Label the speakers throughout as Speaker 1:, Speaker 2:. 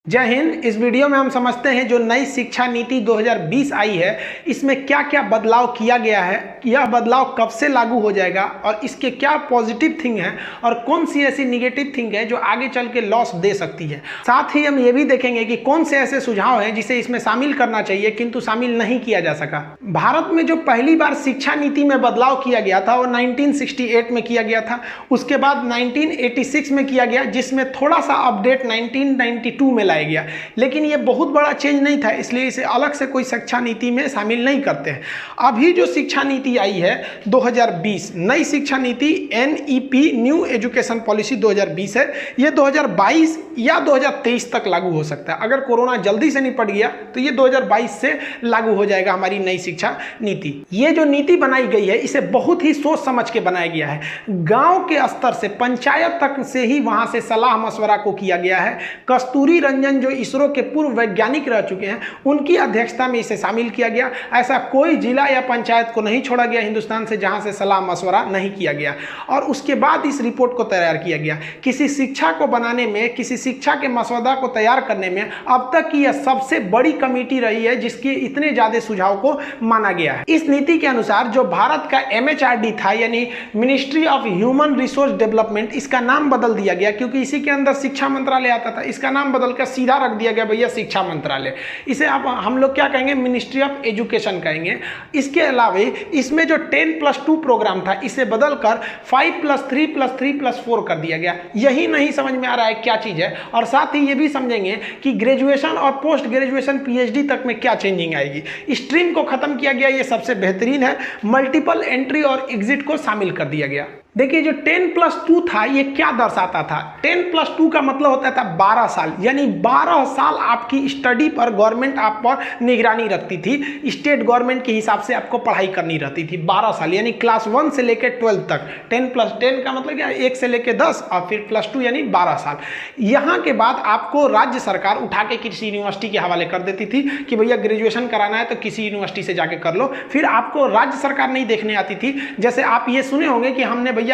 Speaker 1: जय हिंद। इस वीडियो में हम समझते हैं जो नई शिक्षा नीति 2020 आई है, इसमें क्या क्या बदलाव किया गया है, यह बदलाव कब से लागू हो जाएगा और इसके क्या पॉजिटिव थिंग है और कौन सी ऐसी निगेटिव थिंग है जो आगे चल के लॉस दे सकती है। साथ ही हम ये भी देखेंगे कि कौन से ऐसे सुझाव हैं जिसे इसमें शामिल करना चाहिए किंतु शामिल नहीं किया जा सका। भारत में जो पहली बार शिक्षा नीति में बदलाव किया गया था वो 1968 में किया गया था। उसके बाद 1986 में किया गया, जिसमें थोड़ा सा अपडेट 1992 में लाया गया, लेकिन ये बहुत बड़ा चेंज नहीं था, इसलिए इसे अलग से कोई शिक्षा नीति में शामिल नहीं करते हैं। अभी जो शिक्षा नीति आई है 2020, नई शिक्षा नीति NEP न्यू एजुकेशन पॉलिसी 2020 है। ये 2022 या 2023 तक लागू हो सकता है। अगर कोरोना जल्दी से निपट गया तो ये 2022 से लागू हो जाएगा हमारी नई शिक्षा नीति। ये जो नीति बनाई गई है इसे बहुत ही सोच समझ के बनाया गया है। गांव के स्तर से, पंचायत तक से ही वहां से सलाह मशवरा को किया गया है। कस्तूरी रंजन जो इसरो के पूर्व वैज्ञानिक रह चुके हैं, उनकी अध्यक्षता में इसे शामिल किया गया। ऐसा कोई जिला या पंचायत को नहीं छोड़ा गया हिंदुस्तान से जहां से सलाह मशवरा नहीं किया गया। और उसके बाद इस रिपोर्ट को तैयार किया गया। किसी शिक्षा को बनाने में, किसी शिक्षा के मसौदा को तैयार करने में अब तक की यह सबसे बड़ी कमेटी रही है जिसके इतने ज्यादा सुझाव को माना गया है। इस नीति के अनुसार जो भारत का MHRD था, यानी ministry of human resource development, इसका नाम बदल दिया गया क्योंकि इसी के अंदर शिक्षा मंत्रालय आता था। इसका नाम बदलकर सीधा रख दिया गया भैया शिक्षा मंत्रालय। इसे अब हम लोग क्या कहेंगे, मिनिस्ट्री ऑफ एजुकेशन कहेंगे। इसके अलावा इसमें जो 10+2 प्रोग्राम था इसे बदलकर 5+3+3+4 कर दिया गया। यही नहीं समझ में आ रहा है क्या चीज है। और साथ ही ये भी समझेंगे कि ग्रेजुएशन और पोस्ट ग्रेजुएशन PhD तक में क्या चेंजिंग आएगी। स्ट्रीम को खत्म किया गया, ये सबसे बेहतरीन है। मल्टीपल एंट्री और एग्जिट को शामिल कर दिया गया। देखिए जो 10+2 था ये क्या दर्शाता था। 10+2 का मतलब होता था 12 साल, यानी 12 साल आपकी स्टडी पर गवर्नमेंट आप पर निगरानी रखती थी। स्टेट गवर्नमेंट के हिसाब से आपको पढ़ाई करनी रहती थी 12 साल, यानी क्लास 1 से लेकर 12 तक। 10+10 का मतलब क्या, 1 से लेकर 10 और फिर +2 यानी 12 साल। यहाँ के बाद आपको राज्य सरकार उठा के किसी यूनिवर्सिटी के हवाले कर देती थी कि भैया ग्रेजुएशन कराना है तो किसी यूनिवर्सिटी से जाके कर लो। फिर आपको राज्य सरकार नहीं देखने आती थी। जैसे आप ये सुने होंगे कि हमने भैया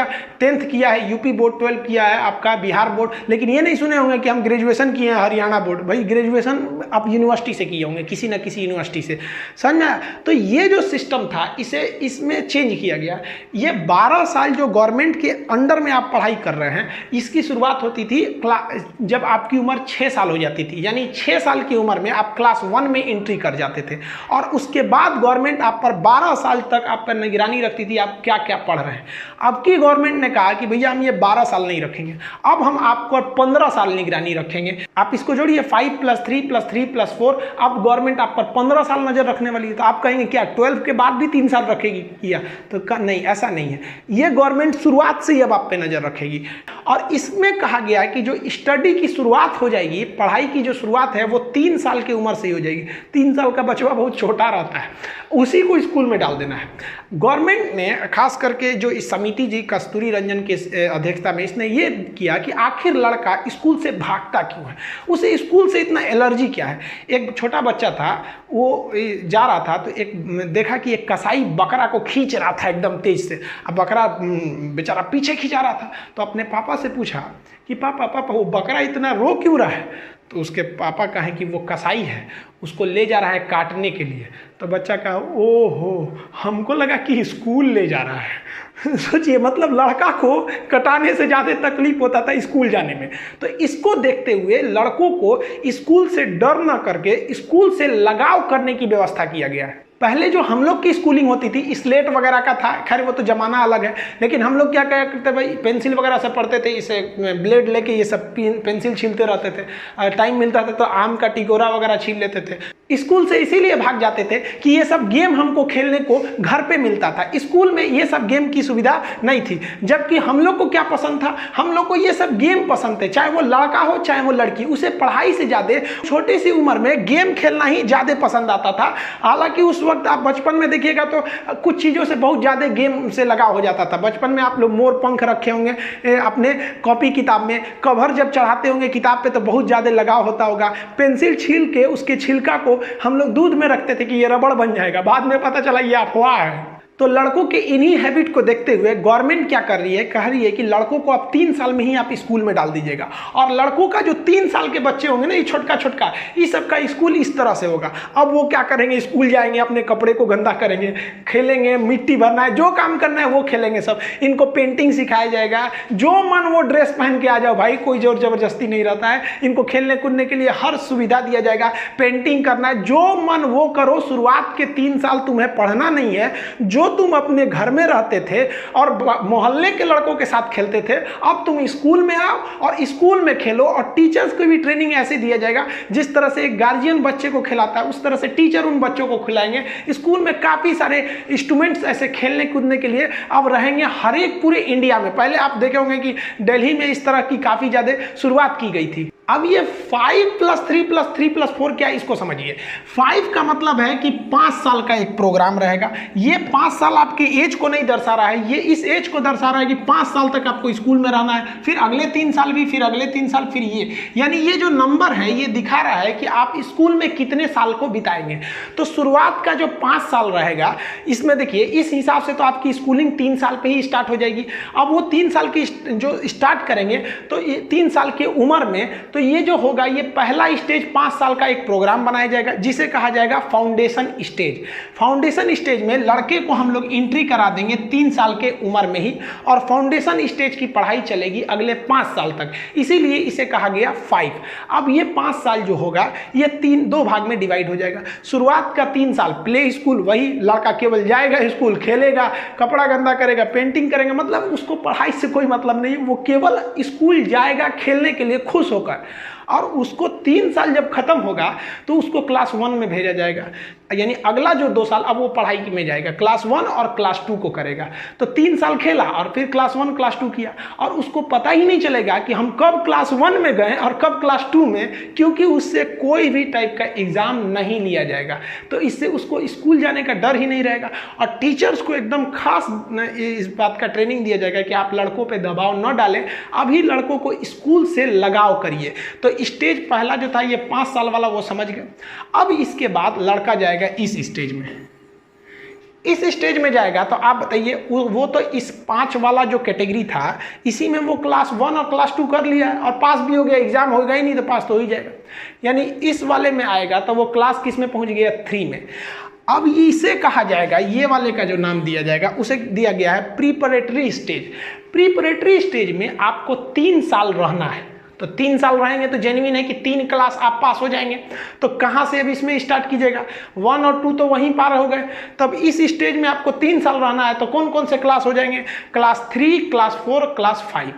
Speaker 1: 10th किया है यूपी बोर्ड, 12 किया है आपका बिहार बोर्ड, लेकिन ये नहीं सुने होंगे कि हम ग्रेजुएशन किए हैं हरियाणा बोर्ड। भाई ग्रेजुएशन आप यूनिवर्सिटी से किए होंगे, किसी ना किसी यूनिवर्सिटी से, समझ में आया। तो ये जो सिस्टम था इसे इसमें चेंज किया गया। ये 12 साल जो गवर्नमेंट के अंडर में आप पढ़ाई कर रहे हैं, इसकी शुरुआत होती थी जब आपकी उम्र 6 साल हो जाती थी, यानी 6 साल की उम्र में आप क्लास 1 में एंट्री कर जाते थे। और उसके बाद गवर्नमेंट आप पर 12 साल तक आप पर निगरानी रखती थी आप क्या क्या पढ़ रहे हैं। अब की गवर्नमेंट ने कहा कि भैया हम ये 12 साल नहीं रखेंगे, अब हम आपको 15 साल निगरानी रखेंगे। आप इसको जोड़िए 5+3+3+4, अब गवर्नमेंट आप पर 15 साल नजर रखने वाली है। तो आप कहेंगे क्या 12 के बाद भी 3 साल रखेगी या तो नहीं, ऐसा नहीं है। ये गवर्नमेंट शुरुआत से ही अब आप पे नजर रखेगी। और इसमें कहा गया है कि जो स्टडी की शुरुआत हो जाएगी, पढ़ाई की जो शुरुआत है वो 3 साल की उम्र से ही हो जाएगी। 3 साल का बच्चा बहुत छोटा रहता है, उसी को स्कूल में डाल देना है। गवर्नमेंट ने खास करके जो इस समिति जी कस्तूरी रंजन के अध्यक्षता में, इसने ये किया कि आखिर लड़का स्कूल से भागता क्यों है, उसे स्कूल से इतना एलर्जी क्या है। एक छोटा बच्चा था, वो जा रहा था तो एक देखा कि एक कसाई बकरा को खींच रहा था एकदम तेज से। अब बकरा बेचारा पीछे खींचा रहा था, तो अपने पापा से पूछा कि पापा वो बकरा इतना रो क्यों रहा है। तो उसके पापा कहें कि वो कसाई है, उसको ले जा रहा है काटने के लिए। तो बच्चा कहा ओहो, हमको लगा कि स्कूल ले जा रहा है। सोचिए, मतलब लड़का को कटाने से ज़्यादा तकलीफ होता था स्कूल जाने में। तो इसको देखते हुए लड़कों को स्कूल से डर ना करके स्कूल से लगाव करने की व्यवस्था किया गया है। पहले जो हम लोग की स्कूलिंग होती थी स्लेट वगैरह का था, खैर वो तो जमाना अलग है, लेकिन हम लोग क्या क्या करते भाई, पेंसिल वगैरह से पढ़ते थे, इसे ब्लेड लेके ये सब पेंसिल छीलते रहते थे। टाइम मिलता था तो आम का टिकोरा वगैरह छील लेते थे। स्कूल से इसीलिए भाग जाते थे कि ये सब गेम हमको खेलने को घर पे मिलता था, स्कूल में ये सब गेम की सुविधा नहीं थी। जबकि हम लोग को क्या पसंद था, हम लोग को ये सब गेम पसंद थे, चाहे वो लड़का हो चाहे वो लड़की, उसे पढ़ाई से ज़्यादा छोटी सी उम्र में गेम खेलना ही ज़्यादा पसंद आता था। हालांकि उस वक्त आप बचपन में देखिएगा तो कुछ चीज़ों से बहुत ज़्यादा गेम से लगाव हो जाता था। बचपन में आप लोग मोर पंख रखे होंगे अपने कॉपी किताब में, कवर जब चढ़ाते होंगे किताब पे तो बहुत ज़्यादा लगाव होता होगा। पेंसिल छील के उसके छिलका को हम लोग दूध में रखते थे कि ये रबड़ बन जाएगा, बाद में पता चला ये अफवाह है। तो लड़कों के इन्हीं हैबिट को देखते हुए गवर्नमेंट क्या कर रही है, कह रही है कि लड़कों को अब 3 साल में ही आप स्कूल में डाल दीजिएगा। और लड़कों का जो 3 साल के बच्चे होंगे ना, ये छोटका छोटका, इस सबका स्कूल इस तरह से होगा। अब वो क्या करेंगे, स्कूल जाएंगे, अपने कपड़े को गंदा करेंगे, खेलेंगे, मिट्टी भरना है, जो काम करना है वो खेलेंगे सब। इनको पेंटिंग सिखाया जाएगा, जो मन वो ड्रेस पहन के आ जाओ भाई, कोई जोर जबरदस्ती नहीं रहता है। इनको खेलने कूदने के लिए हर सुविधा दिया जाएगा, पेंटिंग करना है, जो मन वो करो। शुरुआत के 3 साल तुम्हें पढ़ना नहीं है, जो तुम अपने घर में रहते थे और मोहल्ले के लड़कों के साथ खेलते थे, अब तुम स्कूल में आओ और स्कूल में खेलो। और टीचर्स को भी ट्रेनिंग ऐसे दिया जाएगा, जिस तरह से एक गार्जियन बच्चे को खिलाता है उस तरह से टीचर उन बच्चों को खिलाएंगे। स्कूल में काफी सारे इंस्ट्रूमेंट्स ऐसे खेलने कूदने के लिए अब रहेंगे हर एक पूरे इंडिया में। पहले आप देखे होंगे कि दिल्ली में इस तरह की काफी ज्यादा शुरुआत की गई थी। अब ये 5+3+3+4 क्या है, इसको समझिए। 5 का मतलब है कि 5 साल का एक प्रोग्राम रहेगा। ये 5 साल आपके एज को नहीं दर्शा रहा है, ये इस एज को दर्शा रहा है कि 5 साल तक आपको स्कूल में रहना है, फिर अगले 3 साल भी, फिर अगले 3 साल, फिर ये, यानी ये जो नंबर है ये दिखा रहा है कि आप स्कूल में कितने साल को बिताएंगे। तो शुरुआत का जो 5 साल रहेगा, इसमें देखिए इस हिसाब से तो आपकी स्कूलिंग 3 साल पे ही स्टार्ट हो जाएगी। अब वो 3 साल की जो स्टार्ट करेंगे तो 3 साल की उम्र में, तो ये जो होगा, ये पहला स्टेज 5 साल का एक प्रोग्राम बनाया जाएगा जिसे कहा जाएगा फाउंडेशन स्टेज। फाउंडेशन स्टेज में लड़के को हम लोग एंट्री करा देंगे 3 साल के उम्र में ही, और फाउंडेशन स्टेज की पढ़ाई चलेगी अगले 5 साल तक, इसीलिए इसे कहा गया 5। अब ये 5 साल जो होगा ये 2 भाग में डिवाइड हो जाएगा। शुरुआत का 3 साल प्ले स्कूल, वही लड़का केवल जाएगा स्कूल, खेलेगा, कपड़ा गंदा करेगा, पेंटिंग करेगा, मतलब उसको पढ़ाई से कोई मतलब नहीं, वो केवल स्कूल जाएगा खेलने के लिए खुश होकर। और उसको 3 साल जब खत्म होगा तो उसको क्लास 1 में भेजा जाएगा, यानी अगला जो 2 साल अब वो पढ़ाई में जाएगा, क्लास 1 और क्लास 2 को करेगा। तो 3 साल खेला और फिर क्लास 1 क्लास 2 किया, और उसको पता ही नहीं चलेगा कि हम कब क्लास 1 में गए और कब क्लास 2 में, क्योंकि उससे कोई भी टाइप का एग्जाम नहीं लिया जाएगा। तो इससे उसको स्कूल जाने का डर ही नहीं रहेगा। और टीचर्स को एकदम खास इस बात का ट्रेनिंग दिया जाएगा कि आप लड़कों पर दबाव न डालें, अभी लड़कों को स्कूल से लगाव करिए। तो स्टेज पहला जो था ये 5 साल वाला, वो समझ गए। अब इसके बाद लड़का जाएगा इस स्टेज में, इस स्टेज में जाएगा तो आप बताइए, वो तो इस 5 वाला जो कैटेगरी था इसी में वो क्लास 1 और क्लास 2 कर लिया है और पास भी हो गया, एग्जाम होगा ही नहीं तो पास तो हो ही जाएगा। यानी इस वाले में आएगा तो वो क्लास किस में पहुंच गया, 3 में। अब इसे कहा जाएगा, ये वाले का जो नाम दिया जाएगा उसे दिया गया है प्रीपरेटरी स्टेज। प्रीपरेटरी स्टेज में आपको 3 साल रहना है। तो 3 साल रहेंगे तो जेन्युइन है कि 3 क्लास आप पास हो जाएंगे। तो कहाँ से अब इसमें स्टार्ट कीजिएगा, 1 और 2 तो वहीं पार हो गए। तब इस स्टेज में आपको 3 साल रहना है, तो कौन कौन से क्लास हो जाएंगे, क्लास 3, क्लास 4, क्लास 5।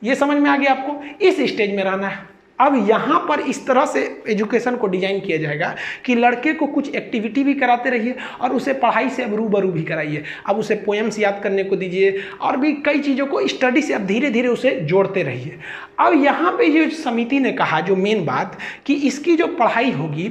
Speaker 1: ये समझ में आ गया आपको, इस स्टेज में रहना है। अब यहाँ पर इस तरह से एजुकेशन को डिजाइन किया जाएगा कि लड़के को कुछ एक्टिविटी भी कराते रहिए और उसे पढ़ाई से अब रूबरू भी कराइए। अब उसे पोएम्स याद करने को दीजिए और भी कई चीज़ों को स्टडी से अब धीरे धीरे उसे जोड़ते रहिए। अब यहाँ पे ये समिति ने कहा जो मेन बात कि इसकी जो पढ़ाई होगी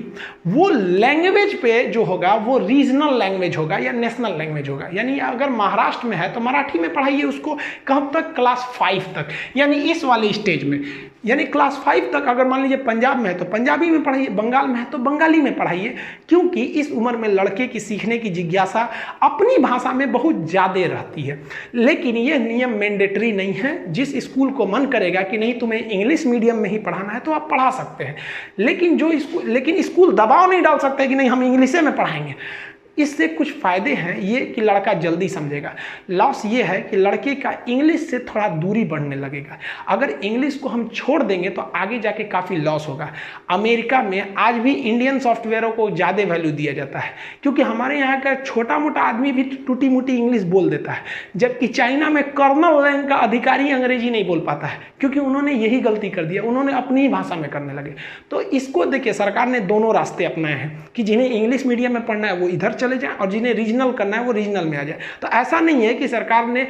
Speaker 1: वो लैंग्वेज पे जो होगा वो रीजनल लैंग्वेज होगा या नेशनल लैंग्वेज होगा। यानी अगर महाराष्ट्र में है तो मराठी में पढ़ाइए उसको, कब तक, क्लास 5 तक, यानी इस वाले स्टेज में। यानी क्लास 5 तक अगर मान लीजिए पंजाब में है तो पंजाबी में पढ़ाइए, बंगाल में है तो बंगाली में पढ़ाइए, क्योंकि इस उम्र में लड़के की सीखने की जिज्ञासा अपनी भाषा में बहुत ज़्यादा रहती है। लेकिन ये नियम मैंडेटरी नहीं है, जिस स्कूल को मन करेगा कि नहीं तुम्हें इंग्लिश मीडियम में ही पढ़ाना है तो आप पढ़ा सकते हैं, लेकिन स्कूल दबाव नहीं डाल सकते कि नहीं हम इंग्लिशे में पढ़ाएंगे। इससे कुछ फ़ायदे हैं ये कि लड़का जल्दी समझेगा, लॉस ये है कि लड़के का इंग्लिश से थोड़ा दूरी बढ़ने लगेगा। अगर इंग्लिश को हम छोड़ देंगे तो आगे जाके काफ़ी लॉस होगा। अमेरिका में आज भी इंडियन सॉफ्टवेयरों को ज़्यादा वैल्यू दिया जाता है, क्योंकि हमारे यहाँ का छोटा मोटा आदमी भी टूटी मुटी इंग्लिश बोल देता है, जबकि चाइना में कर्नल रैंक का अधिकारी अंग्रेजी नहीं बोल पाता है, क्योंकि उन्होंने यही गलती कर दिया, उन्होंने अपनी ही भाषा में करने लगे। तो इसको देखिए, सरकार ने दोनों रास्ते अपनाए हैं कि जिन्हें इंग्लिश मीडियम में पढ़ना है वो इधर चले जाए और जिन्हें रीजनल करना है वो रीजनल में आ जाए। तो ऐसा नहीं है कि सरकार ने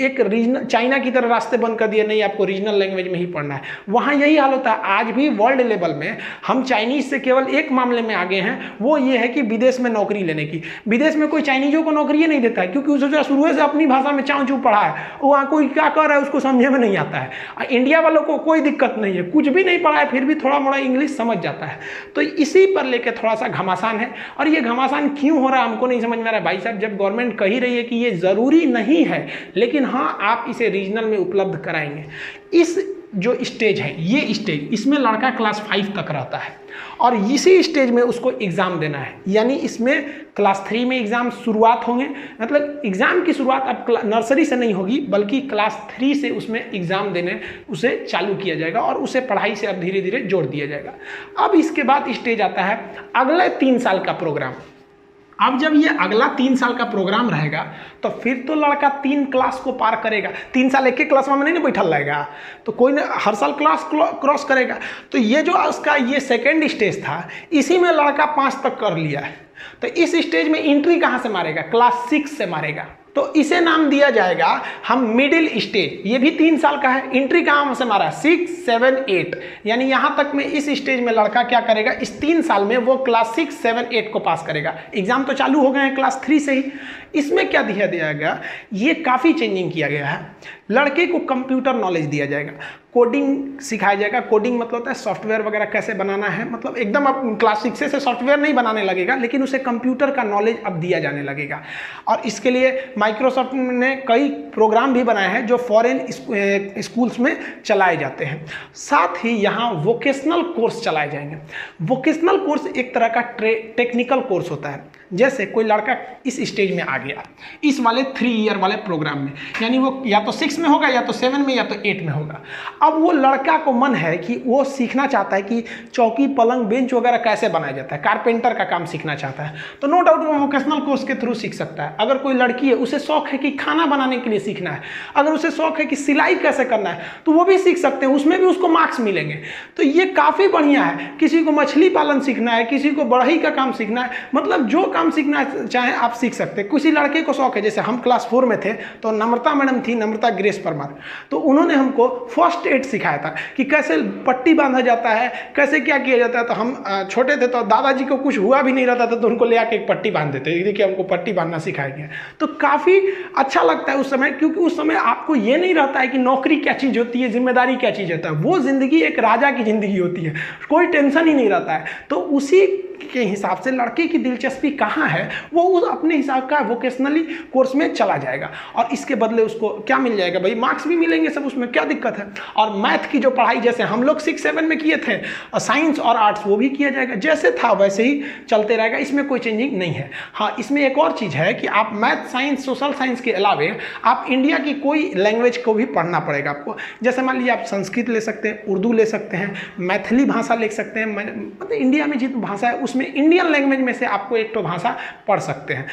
Speaker 1: एक रीजनल चाइना की तरह रास्ते बंद कर दिए, नहीं आपको रीजनल लैंग्वेज में ही पढ़ना है। वहाँ यही हाल होता है। आज भी वर्ल्ड लेवल में हम चाइनीज से केवल एक मामले में आगे हैं, वो ये है कि विदेश में नौकरी लेने की। विदेश में कोई चाइनीजों को नौकरी नहीं देता है, क्योंकि उसे शुरू से अपनी भाषा में चाँव चू पढ़ा है, वहाँ कोई क्या कर रहा है उसको समझे में नहीं आता है। इंडिया वालों को कोई दिक्कत नहीं है, कुछ भी नहीं पढ़ा है फिर भी थोड़ा मोड़ा इंग्लिश समझ जाता है। तो इसी पर लेकर थोड़ा सा घमासान है। और ये घमासान क्यों हो रहा है हमको नहीं समझ में आ रहा है भाई साहब, जब गवर्नमेंट कह ही रही है कि ये ज़रूरी नहीं है, लेकिन हाँ आप इसे रीजनल में उपलब्ध कराएंगे। इस जो स्टेज है, ये स्टेज, इसमें लड़का क्लास 5 तक रहता है और इसी स्टेज में उसको एग्ज़ाम देना है। यानी इसमें क्लास 3 में एग्ज़ाम शुरुआत होंगे, मतलब एग्ज़ाम की शुरुआत अब नर्सरी से नहीं होगी बल्कि क्लास 3 से उसमें एग्ज़ाम देने उसे चालू किया जाएगा और उसे पढ़ाई से अब धीरे धीरे जोड़ दिया जाएगा। अब इसके बाद स्टेज आता है अगले 3 साल का प्रोग्राम। अब जब ये अगला 3 साल का प्रोग्राम रहेगा तो फिर तो लड़का 3 क्लास को पार करेगा। 3 साल एक क्लास में नहीं बैठल रहेगा, तो कोई ना हर साल क्लास क्रॉस करेगा। तो ये जो उसका ये सेकेंड स्टेज था, इसी में लड़का 5 तक कर लिया है। तो इस स्टेज में एंट्री कहाँ से मारेगा? क्लास 6 से मारेगा। तो इसे नाम दिया जाएगा हम मिडिल स्टेज। ये भी 3 साल का है। एंट्री कहाँ से मारा? 6, 7, 8, यानी यहाँ तक में इस स्टेज में लड़का क्या करेगा? इस 3 साल में वो क्लास 6, 7, 8 को पास करेगा। एग्जाम तो चालू हो गए हैं क्लास 3 से ही। इसमें क्या दिया गया? ये काफ़ी चेंजिंग किया गया है। लड़के को कंप्यूटर नॉलेज दिया जाएगा, कोडिंग सिखाया जाएगा। कोडिंग मतलब होता है सॉफ्टवेयर वगैरह कैसे बनाना है, मतलब एकदम अब क्लास 6 से सॉफ्टवेयर नहीं बनाने लगेगा, लेकिन उसे कंप्यूटर का नॉलेज अब दिया जाने लगेगा। और इसके लिए माइक्रोसॉफ्ट ने कई प्रोग्राम भी बनाए हैं जो फॉरेन स्कूल्स में चलाए जाते हैं। साथ ही यहाँ वोकेशनल कोर्स चलाए जाएंगे। वोकेशनल कोर्स एक तरह का टेक्निकल कोर्स होता है। जैसे कोई लड़का इस स्टेज में आ गया, इस वाले 3 ईयर वाले प्रोग्राम में, यानी वो या तो 6 में होगा, या तो 7 में, या तो 8 में होगा। अब वो लड़का को मन है कि वो सीखना चाहता है कि चौकी, पलंग, बेंच वगैरह कैसे बनाया जाता है, कारपेंटर का काम सीखना चाहता है, तो नो डाउट वो वोकेशनल कोर्स के थ्रू सीख सकता है। अगर कोई लड़की है, उसे शौक है कि खाना बनाने के लिए सीखना है, अगर उसे शौक है कि सिलाई कैसे करना है, तो वो भी सीख सकते हैं, उसमें भी उसको मार्क्स मिलेंगे। तो ये काफ़ी बढ़िया है। किसी को मछली पालन सीखना है, किसी को बढ़ई का काम सीखना है, मतलब जो काम सीखना चाहे आप सीख सकते हैं। किसी लड़के को शौक है, जैसे हम क्लास 4 में थे तो नम्रता मैडम थी, नम्रता ग्रेस परमार, तो उन्होंने हमको फर्स्ट एड सिखाया था कि कैसे पट्टी बांधा जाता है, कैसे क्या किया जाता है। तो हम छोटे थे तो दादाजी को कुछ हुआ भी नहीं रहता था तो उनको ले आके एक पट्टी बांध देते, देखिए हमको पट्टी बांधना सिखाया गया। तो काफ़ी अच्छा लगता है उस समय, क्योंकि उस समय आपको ये नहीं रहता है कि नौकरी क्या चीज़ होती है, जिम्मेदारी क्या चीज़ होता है। वो ज़िंदगी एक राजा की ज़िंदगी होती है, कोई टेंशन ही नहीं रहता है। तो उसी के हिसाब से लड़के की दिलचस्पी कहाँ है, वो उस अपने हिसाब का वोकेशनली कोर्स में चला जाएगा और इसके बदले उसको क्या मिल जाएगा भाई? मार्क्स भी मिलेंगे सब, उसमें क्या दिक्कत है। और मैथ की जो पढ़ाई जैसे हम लोग 6, 7 में किए थे, और साइंस और आर्ट्स वो भी किया जाएगा, जैसे था वैसे ही चलते रहेगा, इसमें कोई चेंजिंग नहीं है। हाँ, इसमें एक और चीज़ है कि आप मैथ, साइंस, सोशल साइंस के अलावे आप इंडिया की कोई लैंग्वेज को भी पढ़ना पड़ेगा आपको। जैसे मान लीजिए आप संस्कृत ले सकते हैं, उर्दू ले सकते हैं, मैथिली भाषा ले सकते हैं, मतलब इंडिया में जितनी भाषा है उसमें इंडियन लैंग्वेज में से आपको एक तो भाषा पढ़ सकते हैं।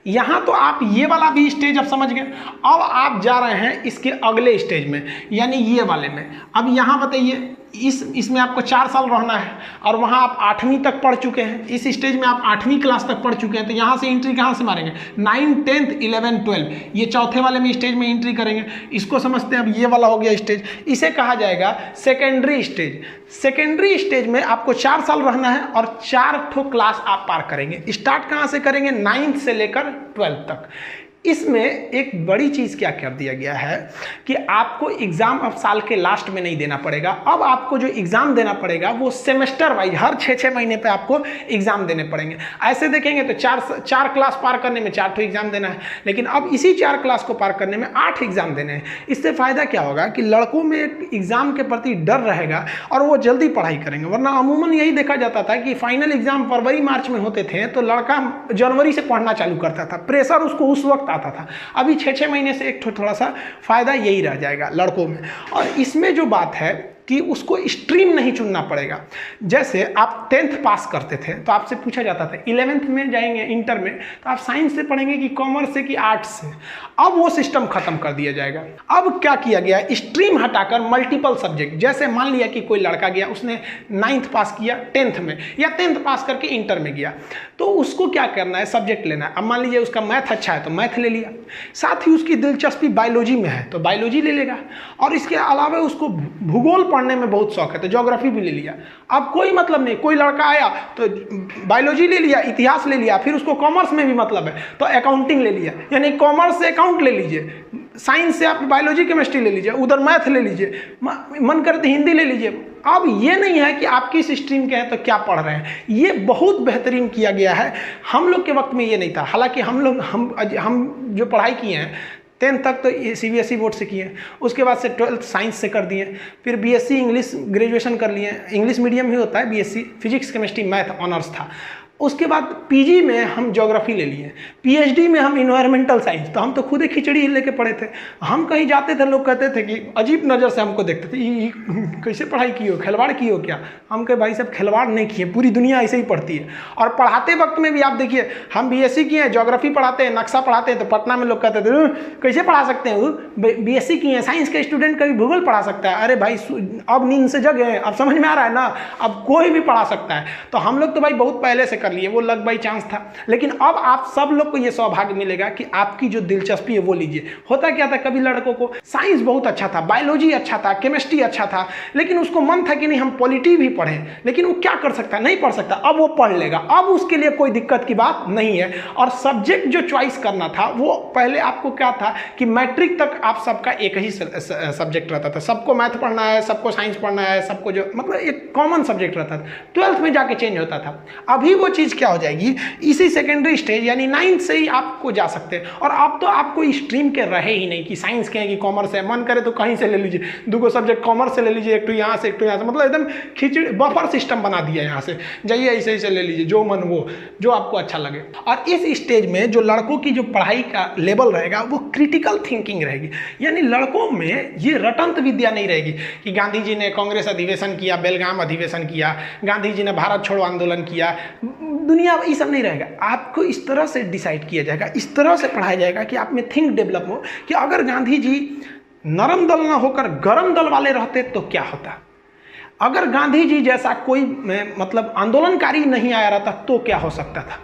Speaker 1: यहाँ तो आप ये वाला भी स्टेज अब समझ गए। अब आप जा रहे हैं इसके अगले स्टेज में, यानी ये वाले में। अब यहाँ बताइए, इसमें आपको 4 साल रहना है और वहाँ आप 8वीं तक पढ़ चुके हैं। इस स्टेज में आप 8वीं क्लास तक पढ़ चुके हैं, तो यहाँ से एंट्री कहाँ से मारेंगे? 9, 10, 11, 12, ये चौथे वाले में स्टेज में एंट्री करेंगे। इसको समझते हैं। अब ये वाला हो गया स्टेज, इसे कहा जाएगा सेकेंडरी स्टेज। सेकेंडरी स्टेज में आपको 4 साल रहना है और 4 क्लास आप पार करेंगे। स्टार्ट कहाँ से करेंगे? 9th से लेकर 12th तक। इसमें एक बड़ी चीज़ क्या कर दिया गया है कि आपको एग्ज़ाम अब साल के लास्ट में नहीं देना पड़ेगा। अब आपको जो एग्ज़ाम देना पड़ेगा वो सेमेस्टर वाइज हर 6-6 महीने पे आपको एग्ज़ाम देने पड़ेंगे। ऐसे देखेंगे तो 4 क्लास पार करने में 4 एग्ज़ाम देना है, लेकिन अब इसी 4 क्लास को पार करने में 8 एग्ज़ाम देने हैं। इससे फ़ायदा क्या होगा कि लड़कों में एक एग्ज़ाम के प्रति डर रहेगा और वो जल्दी पढ़ाई करेंगे। वरना अमूमन यही देखा जाता था कि फाइनल एग्ज़ाम फरवरी मार्च में होते थे तो लड़का जनवरी से पढ़ना चालू करता था, प्रेशर उसको उस वक्त आता था। अभी 6-6 महीने से एक थोड़ा सा फायदा यही रह जाएगा लड़कों में। और इसमें जो बात है कि उसको स्ट्रीम नहीं चुनना पड़ेगा। जैसे आप 10th पास करते थे तो आपसे पूछा जाता था 11th में जाएंगे इंटर में तो आप साइंस से पढ़ेंगे कि कॉमर्स से कि आर्ट्स से। अब वो सिस्टम खत्म कर दिया जाएगा। अब क्या किया गया? स्ट्रीम हटाकर मल्टीपल सब्जेक्ट। जैसे मान लिया कि कोई लड़का गया, उसने 9th पास किया 10th में, या 10th पास करके इंटर में गया, तो उसको क्या करना है? सब्जेक्ट लेना है। अब मान लीजिए उसका मैथ अच्छा है तो मैथ ले लिया, साथ ही उसकी दिलचस्पी बायोलॉजी में है तो बायोलॉजी ले लेगा, और इसके अलावा उसको भूगोल पढ़ने में बहुत शौक है तो ज्योग्राफी भी ले लिया। अब कोई मतलब नहीं, कोई लड़का आया तो बायोलॉजी ले लिया, इतिहास ले लिया, फिर उसको कॉमर्स में भी मतलब है तो अकाउंटिंग ले लिया, यानी कॉमर्स से अकाउंट ले लीजिए, साइंस से आप बायोलॉजी केमिस्ट्री ले लीजिए, उधर मैथ ले लीजिए, मन करते हिंदी ले लीजिए। अब ये नहीं है कि आप किस स्ट्रीम के हैं तो क्या पढ़ रहे हैं, ये बहुत बेहतरीन किया गया है। हम लोग के वक्त में ये नहीं था। हालांकि हम जो पढ़ाई किए हैं 10th तक तो CBSE बोर्ड से किए हैं, उसके बाद से 12th साइंस से कर दिए, फिर BSc इंग्लिश ग्रेजुएशन कर लिए, इंग्लिश मीडियम ही होता है, BSc physics chemistry math honours था। उसके बाद PG में हम ज्योग्राफी ले लिए, PhD में हम इन्वायरमेंटल साइंस। तो हम तो खुद ही खिचड़ी लेके पढ़े थे। हम कहीं जाते थे, लोग कहते थे कि अजीब नज़र से हमको देखते थे, ये कैसे पढ़ाई की हो, खिलवाड़ की हो क्या? हम कहे भाई साहब खिलवाड़ नहीं किए, पूरी दुनिया ऐसे ही पढ़ती है। और पढ़ाते वक्त में भी आप देखिए, हम BSc किए हैं, ज्योग्राफी पढ़ाते हैं, नक्शा पढ़ाते हैं, तो पटना में लोग कहते थे कैसे पढ़ा सकते हैं, BSc किए हैं, साइंस के स्टूडेंट कभी भूगोल पढ़ा सकता है? अरे भाई अब नींद से जग है, अब समझ में आ रहा है ना, अब कोई भी पढ़ा सकता है। तो हम लोग तो भाई बहुत पहले से कर लिए, वो लक बाई चांस था। लेकिन अब आप सब लोग को ये सौभाग्य मिलेगा कि आपकी जो दिलचस्पी है वो लीजिए। होता क्या था, कभी लड़कों को साइंस बहुत अच्छा था, बायोलॉजी अच्छा था, केमिस्ट्री अच्छा था, लेकिन उसको मन था कि नहीं हम पॉलिटी भी पढ़ें, लेकिन वो क्या कर सकता, नहीं पढ़ सकता। अब वो पढ़ लेगा, अब उसके लिए कोई दिक्कत की बात नहीं है। और सब्जेक्ट जो चॉइस करना था वो पहले आपको क्या था कि मैट्रिक तक आप सबका एक ही सब्जेक्ट रहता था, सबको मैथ पढ़ना है, सबको साइंस पढ़ना है, सबको जो मतलब एक कॉमन सब्जेक्ट रहता था। 12th में जाके चेंज होता था। अभी वो चीज़ क्या हो जाएगी, इसी सेकेंडरी स्टेज यानी 9th से ही आपको जा सकते हैं। और अब तो आपको स्ट्रीम के रहे ही नहीं कि साइंस के हैं कि कॉमर्स है, मन करे तो कहीं से ले लीजिए, 2 सब्जेक्ट कॉमर्स से ले लीजिए, एक तो यहाँ से एक तो यहाँ से, मतलब एकदम खिचड़ी बफर सिस्टम बना दिया यहाँ से, जाइए ऐसे ऐसे ले लीजिए, जो मन वो जो आपको अच्छा लगे। और इस स्टेज में जो लड़कों की जो पढ़ाई का लेवल रहेगा वो क्रिटिकल थिंकिंग रहेगी, यानी लड़कों में ये रटंत विद्या नहीं रहेगी कि गांधी जी ने कांग्रेस अधिवेशन किया, बेलगाम अधिवेशन किया, गांधी जी ने भारत छोड़ो आंदोलन किया, दुनिया ये सब नहीं रहेगा। आपको इस तरह से डिसाइड किया जाएगा, इस तरह से पढ़ाया जाएगा कि आप में थिंक डेवलप हो कि अगर गांधी जी नरम दल ना होकर गरम दल वाले रहते तो क्या होता, अगर गांधी जी जैसा कोई मतलब आंदोलनकारी नहीं आया रहता तो क्या हो सकता था।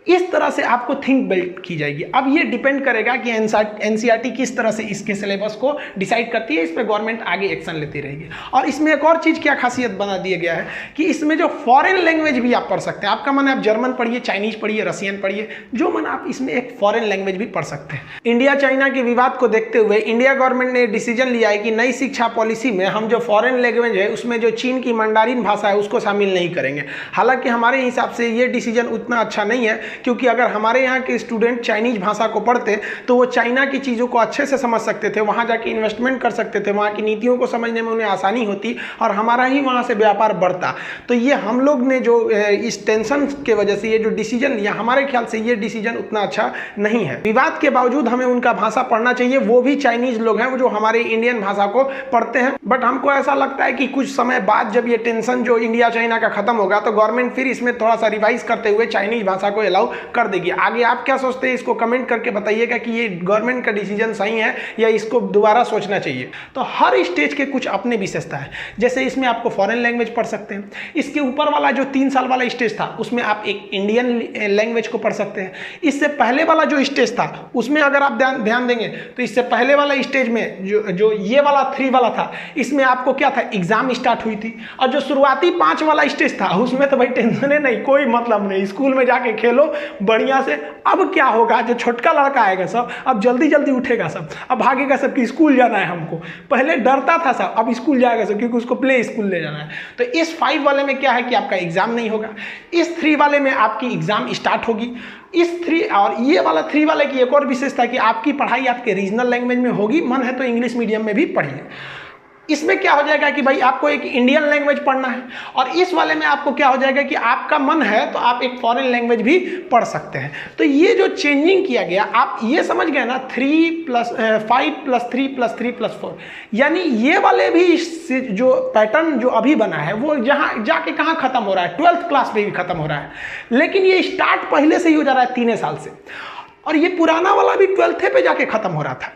Speaker 1: इस तरह से आपको थिंक बिल्ड की जाएगी। अब ये डिपेंड करेगा कि NCERT किस तरह से इसके सिलेबस को डिसाइड करती है, इस पर गवर्नमेंट आगे एक्शन लेती रहेगी। और इसमें एक और चीज़ क्या खासियत बना दिया गया है कि इसमें जो फॉरेन लैंग्वेज भी आप पढ़ सकते हैं। आपका मन है आप जर्मन पढ़िए, चाइनीज पढ़िए, रशियन पढ़िए, जो मन आप इसमें एक फॉरेन लैंग्वेज भी पढ़ सकते हैं। इंडिया चाइना के विवाद को देखते हुए इंडिया गवर्नमेंट ने डिसीजन लिया है कि नई शिक्षा पॉलिसी में हम जो फॉरेन लैंग्वेज है उसमें जो चीन की मंडारिन भाषा है उसको शामिल नहीं करेंगे। हालांकि हमारे हिसाब से ये डिसीजन उतना अच्छा नहीं है, क्योंकि अगर हमारे यहाँ के स्टूडेंट चाइनीज भाषा को पढ़ते तो वो चाइना की चीज़ों को अच्छे से समझ सकते थे, वहाँ जाके इन्वेस्टमेंट कर सकते थे, वहाँ की नीतियों को समझने में उन्हें आसानी होती और हमारा ही वहाँ से व्यापार बढ़ता। तो ये हम लोग ने जो इस टेंशन के वजह से ये जो डिसीजन लिया, हमारे ख्याल से ये डिसीजन उतना अच्छा नहीं है। विवाद के बावजूद हमें उनका भाषा पढ़ना चाहिए, वो भी चाइनीज लोग हैं वो जो हमारे इंडियन भाषा को पढ़ते हैं। बट हमको ऐसा लगता है कि कुछ समय बाद जब ये टेंशन जो इंडिया चाइना का खत्म होगा तो गवर्नमेंट फिर इसमें थोड़ा सा रिवाइज करते हुए चाइनीज भाषा को अलाउ कर देगी। आगे आप क्या सोचते हैं इसको कमेंट करके बताइएगा कि ये गवर्नमेंट का डिसीजन सही है या इसको दोबारा सोचना चाहिए। तो हर स्टेज के कुछ अपने विशेषता है, जैसे इसमें आपको फॉरेन लैंग्वेज पढ़ सकते हैं। इसके ऊपर वाला जो 3 साल वाला स्टेज था उसमें आप एक इंडियन लैंग्वेज को पढ़ सकते हैं। इससे पहले वाला जो स्टेज था उसमें अगर आप ध्यान देंगे तो इससे पहले वाला स्टेज में जो ये वाला 3 वाला था इसमें आपको क्या था, एग्जाम स्टार्ट हुई थी। और जो शुरुआती 5 वाला स्टेज था उसमें तो भाई टेंशन नहीं, कोई मतलब नहीं, स्कूल में जाके खेलो बढ़िया से। अब क्या होगा, जो छोटका लड़का आएगा सब अब जल्दी जल्दी उठेगा, सब अब भागेगा सब कि स्कूल जाना है हमको। पहले डरता था सब, अब स्कूल जाएगा सब क्योंकि उसको प्ले स्कूल ले जाना है। तो इस 5 वाले में क्या है कि आपका एग्जाम नहीं होगा। इस 3 वाले में आपकी एग्जाम स्टार्ट होगी। इस 3 और ये वाला 3 वाले की एक और विशेषता है कि आपकी पढ़ाई आपके रीजनल लैंग्वेज में होगी, मन है तो इंग्लिश मीडियम में भी पढ़िए। इसमें क्या हो जाएगा कि भाई आपको एक इंडियन लैंग्वेज पढ़ना है, और इस वाले में आपको क्या हो जाएगा कि आपका मन है तो आप एक फॉरेन लैंग्वेज भी पढ़ सकते हैं। तो ये जो चेंजिंग किया गया, आप ये समझ गए ना, 5+3+3+3+4, यानी ये वाले भी जो पैटर्न जो अभी बना है वो जहाँ जाके कहाँ खत्म हो रहा है, 12th क्लास पे भी खत्म हो रहा है। लेकिन ये स्टार्ट पहले से ही हो जा रहा है 3 साल से, और ये पुराना वाला भी 12th पे जाके खत्म हो रहा था,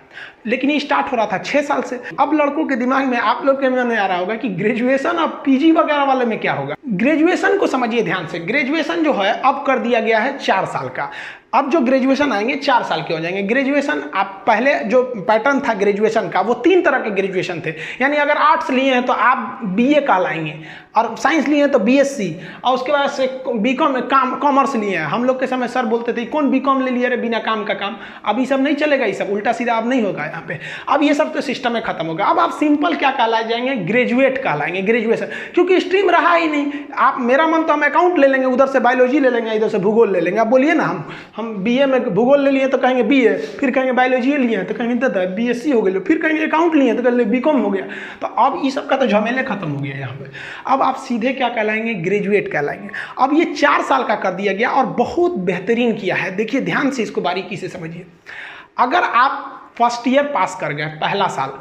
Speaker 1: लेकिन ये स्टार्ट हो रहा था 6 साल से। अब लड़कों के दिमाग में, आप लोग के मन में आ रहा होगा कि ग्रेजुएशन और PG वगैरह वाले में क्या होगा। ग्रेजुएशन को समझिए ध्यान से, ग्रेजुएशन जो है अब कर दिया गया है 4 साल का। अब जो ग्रेजुएशन आएंगे 4 साल के हो जाएंगे। ग्रेजुएशन आप पहले जो पैटर्न था ग्रेजुएशन का वो 3 तरह के ग्रेजुएशन थे, यानी अगर आर्ट्स लिए हैं तो आप बीए कहलाएंगे, और साइंस लिए हैं तो बीएससी, और उसके बाद से बीकॉम कॉमर्स लिए हैं। हम लोग के समय सर बोलते थे कौन बीकॉम ले लिया रे बिना काम का काम। अब ये सब नहीं चलेगा, ये सब उल्टा सीधा अब नहीं होगा यहाँ पे। अब ये सब तो सिस्टम में खत्म होगा। अब आप सिंपल क्या कहलाए जाएंगे, ग्रेजुएट कहलाएंगे। ग्रेजुएशन क्योंकि स्ट्रीम रहा ही नहीं। आप मेरा मन तो हम अकाउंट ले लेंगे, उधर से बायोलॉजी ले लेंगे, इधर से भूगोल ले लेंगे। आप बोलिए ना हम बीए में भूगोल ले लिए तो कहेंगे बीए, फिर कहेंगे बायोलॉजी लिए तो कहेंगे दादा बीएससी हो गया, फिर कहेंगे अकाउंट लिए तो कहेंगे बीकॉम हो गया। तो अब ये सब का तो झमेले खत्म हो गया यहाँ पे। अब आप सीधे क्या कहलाएंगे, ग्रेजुएट कहलाएंगे। अब ये 4 साल का कर दिया गया और बहुत बेहतरीन किया है। देखिए ध्यान से इसको बारीकी से समझिए। अगर आप फर्स्ट ईयर पास कर गए पहला साल,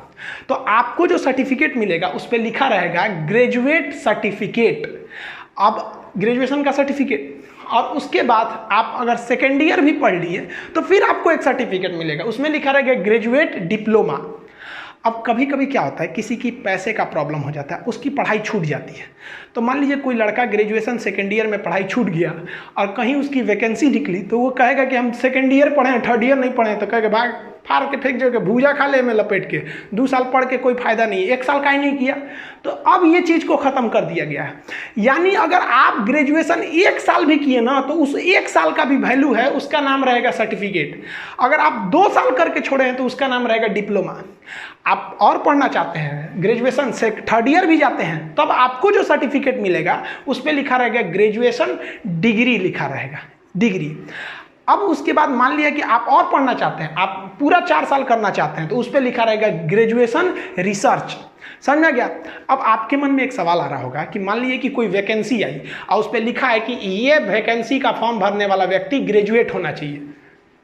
Speaker 1: तो आपको जो सर्टिफिकेट मिलेगा उस पर लिखा रहेगा ग्रेजुएट सर्टिफिकेट। अब ग्रेजुएशन का सर्टिफिकेट, और उसके बाद आप अगर सेकेंड ईयर भी पढ़ लिए तो फिर आपको एक सर्टिफिकेट मिलेगा, उसमें लिखा रहेगा ग्रेजुएट डिप्लोमा। अब कभी कभी क्या होता है, किसी की पैसे का प्रॉब्लम हो जाता है, उसकी पढ़ाई छूट जाती है। तो मान लीजिए कोई लड़का ग्रेजुएशन सेकेंड ईयर में पढ़ाई छूट गया और कहीं उसकी वैकेंसी निकली, तो वो कहेगा कि हम सेकेंड ईयर पढ़े हैं, थर्ड ईयर नहीं पढ़े हैं। तो कहेगा भाग फाड़ के फेंक जो भूजा खा ले में लपेट के, 2 साल पढ़ के कोई फायदा नहीं, 1 साल का ही नहीं किया। तो अब ये चीज़ को ख़त्म कर दिया गया है। यानी अगर आप ग्रेजुएशन 1 साल भी किए ना, तो उस 1 साल का भी वैल्यू है, उसका नाम रहेगा सर्टिफिकेट। अगर आप 2 साल करके छोड़े हैं तो उसका नाम रहेगा डिप्लोमा। आप और पढ़ना चाहते हैं, ग्रेजुएशन से थर्ड ईयर भी जाते हैं, तब आपको जो सर्टिफिकेट मिलेगा उस पर लिखा रहेगा ग्रेजुएशन डिग्री, लिखा रहेगा डिग्री। अब उसके बाद मान लिया कि आप और पढ़ना चाहते हैं, आप पूरा 4 साल करना चाहते हैं, तो उस पर लिखा रहेगा ग्रेजुएशन रिसर्च। समझ में गया? अब आपके मन में एक सवाल आ रहा होगा कि मान लीजिए कि कोई वैकेंसी आई और उस पर लिखा है कि ये वैकेंसी का फॉर्म भरने वाला व्यक्ति ग्रेजुएट होना चाहिए।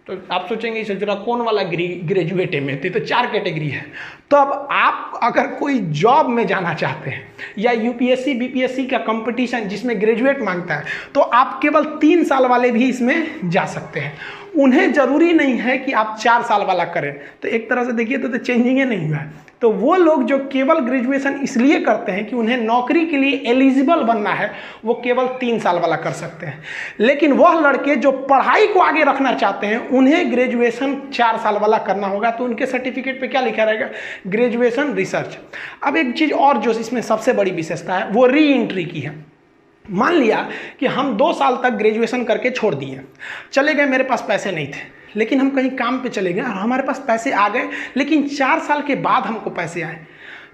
Speaker 1: तो आप सोचेंगे इसे जरा कौन वाला ग्रेजुएट है में, तो 4 कैटेगरी है। तो अब आप अगर कोई जॉब में जाना चाहते हैं या यूपीएससी बीपीएससी का कंपटीशन जिसमें ग्रेजुएट मांगता है, तो आप केवल 3 साल वाले भी इसमें जा सकते हैं। उन्हें जरूरी नहीं है कि आप 4 साल वाला करें। तो एक तरह से देखिए तो चेंजिंग नहीं हुआ है। तो वो लोग जो केवल ग्रेजुएशन इसलिए करते हैं कि उन्हें नौकरी के लिए एलिजिबल बनना है, वो केवल 3 साल वाला कर सकते हैं। लेकिन वह लड़के जो पढ़ाई को आगे रखना चाहते हैं, उन्हें ग्रेजुएशन 4 साल वाला करना होगा। तो उनके सर्टिफिकेट पे क्या लिखा रहेगा, ग्रेजुएशन रिसर्च। अब एक चीज़ और जो इसमें सबसे बड़ी विशेषता है वो री एंट्री की है। मान लिया कि हम 2 साल तक ग्रेजुएशन करके छोड़ दिए, चले गए, मेरे पास पैसे नहीं थे, लेकिन हम कहीं काम पे चले गए और हमारे पास पैसे आ गए, लेकिन 4 साल के बाद हमको पैसे आए,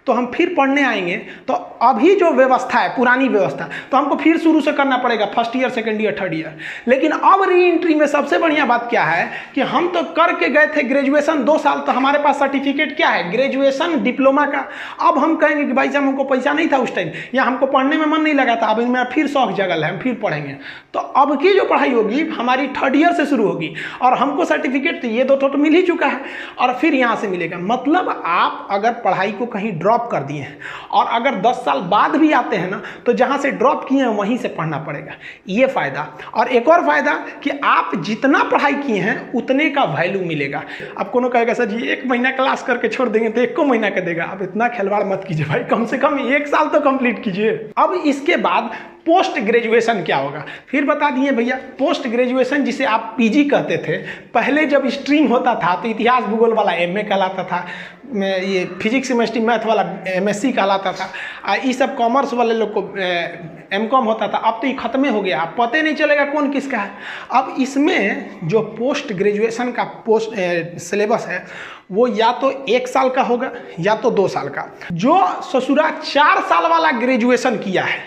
Speaker 1: तो हम फिर पढ़ने आएंगे। तो अभी जो व्यवस्था है पुरानी व्यवस्था, तो हमको फिर शुरू से करना पड़ेगा, first year second year third year. लेकिन अब री एंट्री में सबसे बढ़िया बात क्या है कि हम तो करके गए थे ग्रेजुएशन 2 साल, तो हमारे पास सर्टिफिकेट क्या है, ग्रेजुएशन डिप्लोमा का। अब हम कहेंगे कि भाई साहब हमको पैसा नहीं था उस टाइम, या हमको पढ़ने में मन नहीं लगा था, अब मेरा फिर शौक जगल है, हम फिर पढ़ेंगे। तो अब की जो पढ़ाई होगी हमारी थर्ड ईयर से शुरू होगी, और हमको सर्टिफिकेट तो ये 2 तो मिल ही चुका है, और फिर यहाँ से मिलेगा। मतलब आप अगर पढ़ाई को कहीं ड्रॉप कर दिए हैं और अगर 10 साल बाद भी आते हैं ना, तो जहां से ड्रॉप किए हैं वहीं से पढ़ना पड़ेगा। ये फायदा। और एक और फायदा कि आप जितना पढ़ाई किए हैं उतने का वैल्यू मिलेगा। अब कोनो कहेगा सर जी 1 महीना क्लास करके छोड़ देंगे तो 1 महीना का देगा। अब इतना खिलवाड़ मत कीजिए भाई, कम से कम 1 साल तो कंप्लीट कीजिए। अब इसके बाद पोस्ट ग्रेजुएशन क्या होगा फिर बता दिए भैया। पोस्ट ग्रेजुएशन जिसे आप पीजी कहते थे, पहले जब स्ट्रीम होता था तो इतिहास भूगोल वाला एमए कहलाता था, ये फिजिक्स केमिस्ट्री मैथ वाला एमएससी कहलाता था, ये सब कॉमर्स वाले लोग को एमकॉम होता था। अब तो ये खत्म हो गया, अब पता नहीं चलेगा कौन किसका है। अब इसमें जो पोस्ट ग्रेजुएशन का सिलेबस है वो या तो 1 साल का होगा या तो 2 साल का। जो ससुरा 4 साल वाला ग्रेजुएशन किया है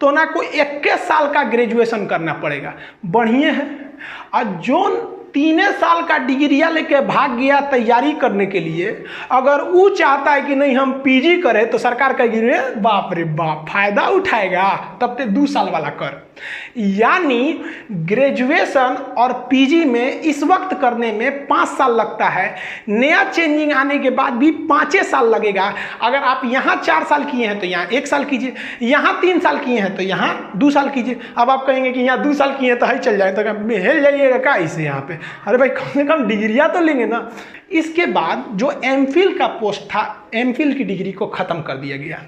Speaker 1: तो ना कोई 21 साल का ग्रेजुएशन करना पड़ेगा, बढ़िया है। और जो 3 साल का डिग्रिया लेके भाग गया तैयारी करने के लिए, अगर वो चाहता है कि नहीं हम पीजी करें, तो सरकार कहेगी रे बाप रे बाप फायदा उठाएगा, तब ते 2 साल वाला कर। यानी ग्रेजुएशन और पीजी में इस वक्त करने में 5 साल लगता है, नया चेंजिंग आने के बाद भी 5 साल लगेगा। अगर आप यहाँ 4 साल किए हैं तो यहाँ 1 साल कीजिए, यहाँ 3 साल किए हैं तो यहाँ 2 साल कीजिए। अब आप कहेंगे कि यहाँ 2 साल किए हैं तो ही चल जाए, तो हिल जाइएगा का इसे यहाँ पे। अरे भाई कम से कम डिग्रियाँ तो लेंगे ना। इसके बाद जो एमफिल का पोस्ट था, एमफिल की डिग्री को ख़त्म कर दिया गया।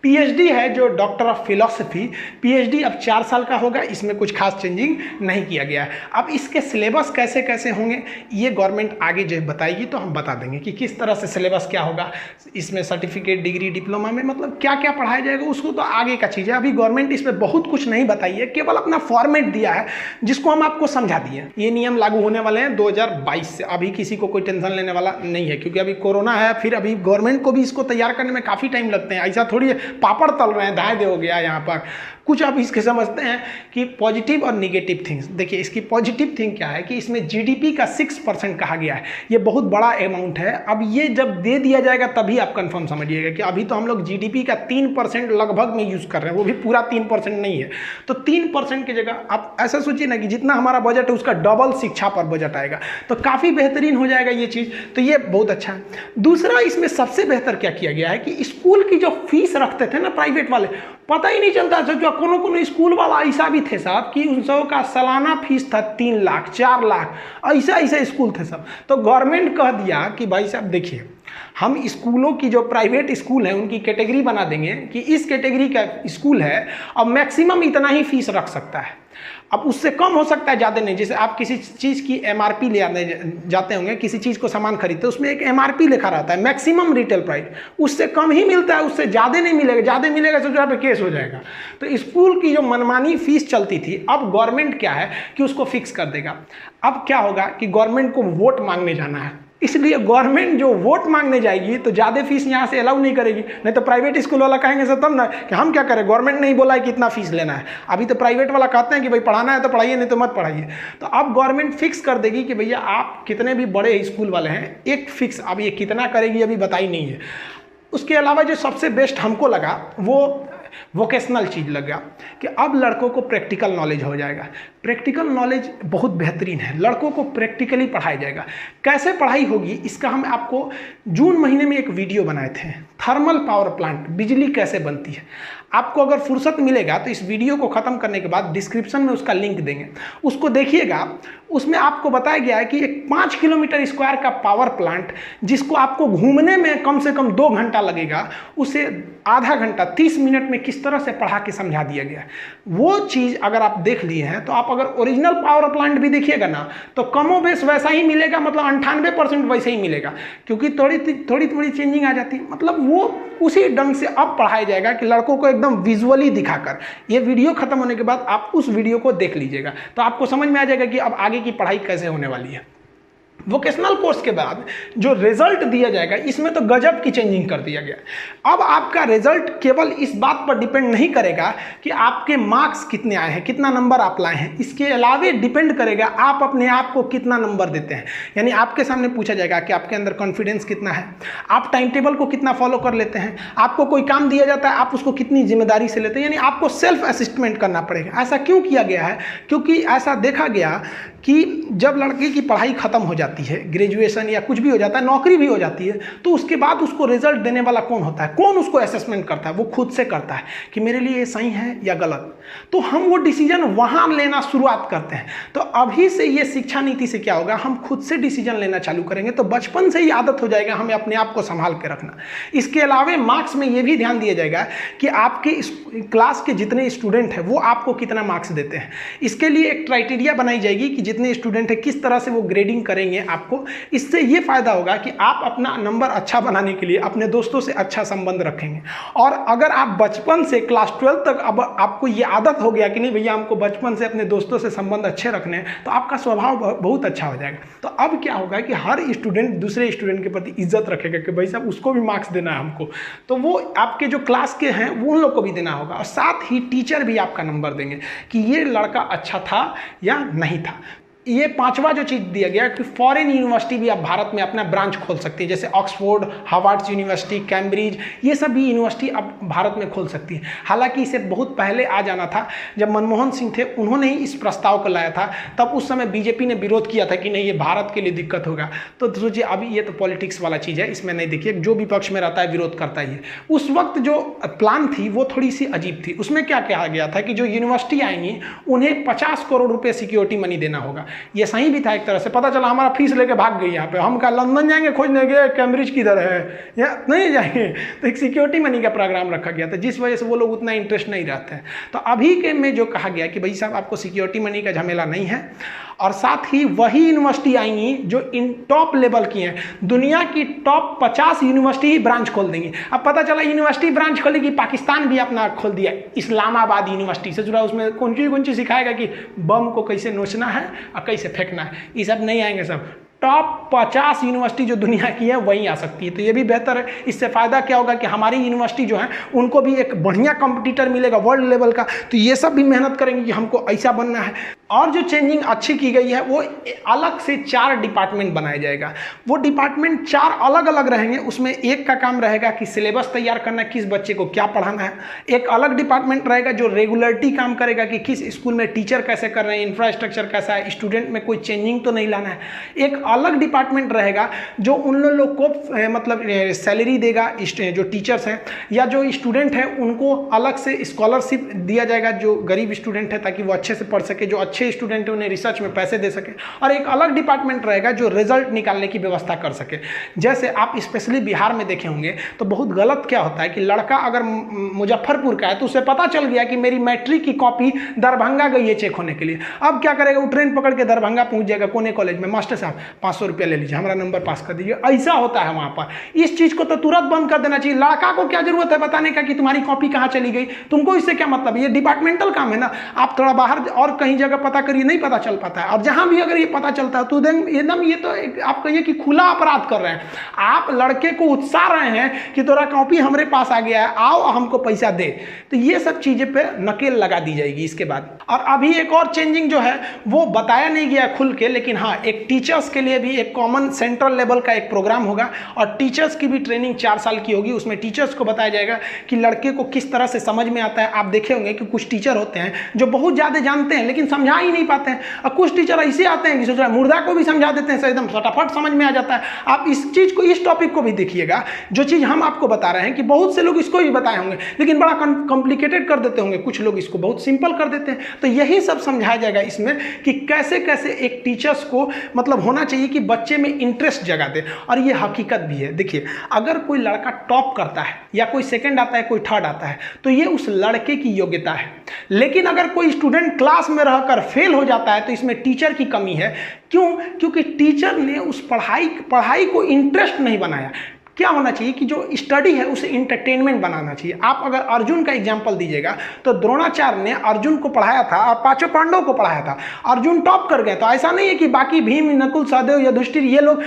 Speaker 1: पीएचडी है जो डॉक्टर ऑफ फिलॉसफी, पीएचडी अब 4 साल का होगा, इसमें कुछ खास चेंजिंग नहीं किया गया है। अब इसके सिलेबस कैसे कैसे होंगे ये गवर्नमेंट आगे जो बताएगी तो हम बता देंगे कि किस तरह से सिलेबस क्या होगा, इसमें सर्टिफिकेट, डिग्री, डिप्लोमा में मतलब क्या क्या पढ़ाया जाएगा, उसको तो आगे का चीज़ है। अभी गवर्नमेंट इसमें बहुत कुछ नहीं बताई है, केवल अपना फॉर्मेट दिया है जिसको हम आपको समझा दिए। ये नियम लागू होने वाले हैं 2022 से, अभी किसी को कोई टेंशन लेने वाला नहीं है, क्योंकि अभी कोरोना है, फिर अभी गवर्नमेंट को भी इसको तैयार करने में काफ़ी टाइम लगते हैं। ऐसा थोड़ी पापड़ तल रहे हैं, दाएं दे हो गया यहाँ पर। कुछ आप इसके समझते हैं कि पॉजिटिव और निगेटिव थिंग्स। देखिए इसकी पॉजिटिव थिंग क्या है कि इसमें जीडीपी का 6% कहा गया है, ये बहुत बड़ा अमाउंट है। अब ये जब दे दिया जाएगा तभी आप कंफर्म समझिएगा कि अभी तो हम लोग जीडीपी का 3% लगभग में यूज़ कर रहे हैं, वो भी पूरा 3% नहीं है। तो 3% की जगह आप ऐसा सोचिए ना कि जितना हमारा बजट है उसका डबल शिक्षा पर बजट आएगा, तो काफ़ी बेहतरीन हो जाएगा ये चीज़, तो ये बहुत अच्छा है। दूसरा इसमें सबसे बेहतर क्या किया गया है कि स्कूल की जो फीस रखते थे ना प्राइवेट वाले, पता ही नहीं चलता था। जो कोनो स्कूल वाला ऐसा भी थे साहब कि उन सब का सालाना फीस था 3 लाख 4 लाख, ऐसा स्कूल थे सब। तो गवर्नमेंट कह दिया कि भाई साहब देखिए, हम स्कूलों की जो प्राइवेट स्कूल है उनकी कैटेगरी बना देंगे कि इस कैटेगरी का स्कूल है अब मैक्सिमम इतना ही फीस रख सकता है, अब उससे कम हो सकता है, ज़्यादा नहीं। जैसे आप किसी चीज़ की एमआरपी ले आने जाते होंगे, किसी चीज़ को सामान खरीदते उसमें एक एमआरपी लिखा रहता है, मैक्सिमम रिटेल प्राइस, उससे कम ही मिलता है, उससे ज़्यादा नहीं मिलेगा। ज़्यादा मिलेगा तो जो पे केस हो जाएगा। तो स्कूल की जो मनमानी फीस चलती थी, अब गवर्नमेंट क्या है कि उसको फिक्स कर देगा। अब क्या होगा कि गवर्नमेंट को वोट मांगने जाना है, इसलिए गवर्नमेंट जो वोट मांगने जाएगी तो ज़्यादा फीस यहाँ से अलाउ नहीं करेगी। नहीं तो प्राइवेट स्कूल वाला कहेंगे सर तब ना कि हम क्या करें, गवर्नमेंट नहीं बोला है कि इतना फीस लेना है। अभी तो प्राइवेट वाला कहते हैं कि भाई पढ़ाना है तो पढ़ाइए, नहीं तो मत पढ़ाइए। तो अब गवर्नमेंट फिक्स कर देगी कि भैया आप कितने भी बड़े स्कूल वाले हैं, एक फिक्स, अब ये कितना करेगी अभी बताई नहीं है। उसके अलावा जो सबसे बेस्ट हमको लगा वो वोकेशनल चीज़ लगा कि अब लड़कों को प्रैक्टिकल नॉलेज हो जाएगा। प्रैक्टिकल नॉलेज बहुत बेहतरीन है, लड़कों को प्रैक्टिकली पढ़ाया जाएगा। कैसे पढ़ाई होगी इसका हम आपको जून महीने में एक वीडियो बनाए थे, थर्मल पावर प्लांट, बिजली कैसे बनती है। आपको अगर फुर्सत मिलेगा तो इस वीडियो को ख़त्म करने के बाद डिस्क्रिप्शन में उसका लिंक देंगे, उसको देखिएगा। उसमें आपको बताया गया है कि एक 5 किलोमीटर स्क्वायर का पावर प्लांट जिसको आपको घूमने में कम से कम 2 घंटा लगेगा, उसे आधा घंटा 30 मिनट में किस तरह से पढ़ा के समझा दिया गया है। वो चीज़ अगर आप देख लिए हैं तो आप अगर ओरिजिनल पावर प्लांट भी देखिएगा ना तो कमोबेश वैसा ही मिलेगा, मतलब 98% वैसे ही मिलेगा, क्योंकि थोड़ी चेंजिंग आ जाती है। मतलब वो उसी ढंग से अब पढ़ाया जाएगा कि लड़कों को एकदम विजुअली दिखाकर। ये वीडियो खत्म होने के बाद आप उस वीडियो को देख लीजिएगा तो आपको समझ में आ जाएगा कि अब आगे की पढ़ाई कैसे होने वाली है। वोकेशनल कोर्स के बाद जो रिजल्ट दिया जाएगा इसमें तो गजब की चेंजिंग कर दिया गया। अब आपका रिजल्ट केवल इस बात पर डिपेंड नहीं करेगा कि आपके मार्क्स कितने आए हैं, कितना नंबर आप लाए हैं, इसके अलावे डिपेंड करेगा आप अपने आप को कितना नंबर देते हैं। यानी आपके सामने पूछा जाएगा कि आपके अंदर कॉन्फिडेंस कितना है, आप टाइम टेबल को कितना फॉलो कर लेते हैं, आपको कोई काम दिया जाता है आप उसको कितनी जिम्मेदारी से लेते हैं। यानी आपको सेल्फ असिस्टमेंट करना पड़ेगा। ऐसा क्यों किया गया है? क्योंकि ऐसा देखा गया कि जब लड़के की पढ़ाई खत्म हो जाती है, ग्रेजुएशन या कुछ भी हो जाता है, नौकरी भी हो जाती है, तो उसके बाद उसको रिजल्ट देने वाला कौन होता है, कौन उसको असेसमेंट करता है? वो खुद से करता है कि मेरे लिए ये सही है या गलत। तो हम वो डिसीजन वहाँ लेना शुरुआत करते हैं। तो अभी से ये शिक्षा नीति से क्या होगा, हम खुद से डिसीजन लेना चालू करेंगे, तो बचपन से ही आदत हो जाएगा हमें अपने आप को संभाल के रखना। इसके अलावा मार्क्स में ये भी ध्यान दिया जाएगा कि आपके क्लास के जितने स्टूडेंट हैं वो आपको कितना मार्क्स देते हैं। इसके लिए एक क्राइटेरिया बनाई जाएगी कि जितने स्टूडेंट हैं किस तरह से वो ग्रेडिंग करेंगे आपको। इससे ये फायदा होगा कि आप अपना नंबर अच्छा बनाने के लिए अपने दोस्तों से अच्छा संबंध रखेंगे। और अगर आप बचपन से क्लास 12 तक अब आपको ये आदत हो गया कि नहीं भैया हमको बचपन से अपने दोस्तों से संबंध अच्छे रखने हैं, तो आपका स्वभाव बहुत अच्छा हो जाएगा। तो अब क्या होगा कि हर स्टूडेंट दूसरे स्टूडेंट के प्रति इज्जत रखेगा कि भाई साहब उसको भी मार्क्स देना है हमको, तो वो आपके जो क्लास के हैं वो उन लोग को भी देना होगा। और साथ ही टीचर भी आपका नंबर देंगे कि ये लड़का अच्छा था या नहीं था। ये 5वां जो चीज़ दिया गया कि फॉरेन यूनिवर्सिटी भी आप भारत में अपना ब्रांच खोल सकती है, जैसे ऑक्सफोर्ड, हार्वर्ड यूनिवर्सिटी, कैम्ब्रिज, ये सब भी यूनिवर्सिटी अब भारत में खोल सकती है। हालांकि इसे बहुत पहले आ जाना था, जब मनमोहन सिंह थे उन्होंने ही इस प्रस्ताव को लाया था, तब उस समय बीजेपी ने विरोध किया था कि नहीं ये भारत के लिए दिक्कत होगा। तो सोचिए अभी ये तो पॉलिटिक्स वाला चीज़ है, इसमें नहीं देखिए, जो विपक्ष में रहता है विरोध करता ही है। उस वक्त जो प्लान थी वो थोड़ी सी अजीब थी। उसमें क्या कहा गया था कि जो यूनिवर्सिटी आएंगी उन्हें 50 करोड़ रुपये सिक्योरिटी मनी देना होगा। ये सही भी था एक तरह से। पता चला हमारा फीस लेके भाग गई यहाँ पे, हम क्या लंदन जाएंगे खोजने के कैम्ब्रिज किधर है, या नहीं जाएंगे। तो एक सिक्योरिटी मनी का प्रोग्राम रखा गया था, जिस वजह से वो लोग उतना इंटरेस्ट नहीं रहते हैं। तो अभी के में जो कहा गया कि भाई साहब आपको सिक्योरिटी मनी का झमेला नहीं है, और साथ ही वही यूनिवर्सिटी आएंगी जो इन टॉप लेवल की हैं, दुनिया की टॉप 50 यूनिवर्सिटी ही ब्रांच खोल देंगी। अब पता चला यूनिवर्सिटी ब्रांच खोलेगी, पाकिस्तान भी अपना खोल दिया इस्लामाबाद यूनिवर्सिटी से जुड़ा, उसमें कौन सी सिखाएगा कि बम को कैसे नोचना है और कैसे फेंकना है, ये सब नहीं आएंगे। सब टॉप 50 यूनिवर्सिटी जो दुनिया की है वहीं आ सकती है। तो ये भी बेहतर है। इससे फ़ायदा क्या होगा कि हमारी यूनिवर्सिटी जो है उनको भी एक बढ़िया कंपटीटर मिलेगा वर्ल्ड लेवल का। तो ये सब भी मेहनत करेंगे कि हमको ऐसा बनना है। और जो चेंजिंग अच्छी की गई है वो अलग से 4 डिपार्टमेंट बनाया जाएगा। वो डिपार्टमेंट 4 अलग अलग रहेंगे। उसमें एक का काम रहेगा कि सिलेबस तैयार करना, किस बच्चे को क्या पढ़ाना है। एक अलग डिपार्टमेंट रहेगा जो रेगुलरिटी काम करेगा कि किस स्कूल में टीचर कैसे कर रहे हैं, इंफ्रास्ट्रक्चर कैसा है, स्टूडेंट में कोई चेंजिंग तो नहीं लाना है। एक अलग डिपार्टमेंट रहेगा जो उन लोग को मतलब सैलरी देगा, जो टीचर्स हैं या जो स्टूडेंट हैं उनको अलग से स्कॉलरशिप दिया जाएगा, जो गरीब स्टूडेंट है, ताकि वो अच्छे से पढ़ सके, जो अच्छे स्टूडेंट है उन्हें रिसर्च में पैसे दे सके। और एक अलग डिपार्टमेंट रहेगा जो रिजल्ट निकालने की व्यवस्था कर सके। जैसे आप स्पेशली बिहार में देखे होंगे तो बहुत गलत क्या होता है कि लड़का अगर मुजफ्फरपुर का है तो उसे पता चल गया कि मेरी मैट्रिक की कॉपी दरभंगा गई है चेक होने के लिए। अब क्या करेगा, वो ट्रेन पकड़ के दरभंगा पहुंच जाएगा कोने कॉलेज में, मास्टर साहब 500 रुपया ले लीजिए, हमारा नंबर पास कर दीजिए। ऐसा होता है वहां पर। इस चीज को तो तुरंत बंद कर देना चाहिए। लड़का को क्या जरूरत है बताने का कि तुम्हारी कॉपी कहां चली गई, तुमको इससे क्या मतलब। ये डिपार्टमेंटल काम है ना। आप थोड़ा बाहर और कहीं जगह पता करिए, नहीं पता चल पाता है। और जहां भी अगर ये पता चलता है तो एकदम ये तो आप कहिए कि खुला अपराध कर रहे हैं। आप लड़के को उत्साह रहे हैं कि तेरा कॉपी हमारे पास आ गया है, आओ हमको पैसा दे। तो ये सब चीजें पे नकेल लगा दी जाएगी इसके बाद। और अभी एक और चेंजिंग जो है वो बताया नहीं गया खुल के, लेकिन हाँ, एक टीचर्स के लिए भी एक कॉमन सेंट्रल लेवल का एक प्रोग्राम होगा और टीचर्स की भी ट्रेनिंग 4 साल की होगी। उसमें टीचर्स को बताया जाएगा कि लड़के को किस तरह से समझ में आता है। आप देखे होंगे कि कुछ टीचर होते हैं जो बहुत ज्यादा जानते हैं लेकिन समझा ही नहीं पाते हैं, और कुछ टीचर ऐसे आते हैं कि सोच रहे हैं मुर्दा को भी समझा देते हैं, एकदम फटाफट समझ में आ जाता है। आप इस चीज को, इस टॉपिक को भी देखिएगा। जो चीज हम आपको बता रहे हैं कि बहुत से लोग इसको भी बताए होंगे लेकिन बड़ा कॉम्प्लिकेटेड कर देते होंगे, कुछ लोग इसको बहुत सिंपल कर देते हैं। तो यही सब समझाया जाएगा इसमें कि कैसे कैसे एक टीचर्स को मतलब होना चाहिए कि बच्चे में इंटरेस्ट जगा दे। और ये हकीकत भी है। देखिए, अगर कोई लड़का टॉप करता है या कोई सेकंड आता है, कोई थर्ड आता है, तो ये उस लड़के की योग्यता है। लेकिन अगर कोई स्टूडेंट क्लास में रहकर फेल हो जाता है तो इसमें टीचर की कमी है। क्यों? क्योंकि टीचर ने उस पढ़ाई को इंटरेस्ट नहीं बनाया। क्या होना चाहिए कि जो स्टडी है उसे इंटरटेनमेंट बनाना चाहिए। आप अगर अर्जुन का एग्जाम्पल दीजिएगा तो द्रोणाचार्य ने अर्जुन को पढ़ाया था और 5 पांडवों को पढ़ाया था। अर्जुन टॉप कर गए तो ऐसा नहीं है कि बाकी भीम, नकुल, सहदेव, युधिष्ठिर ये लोग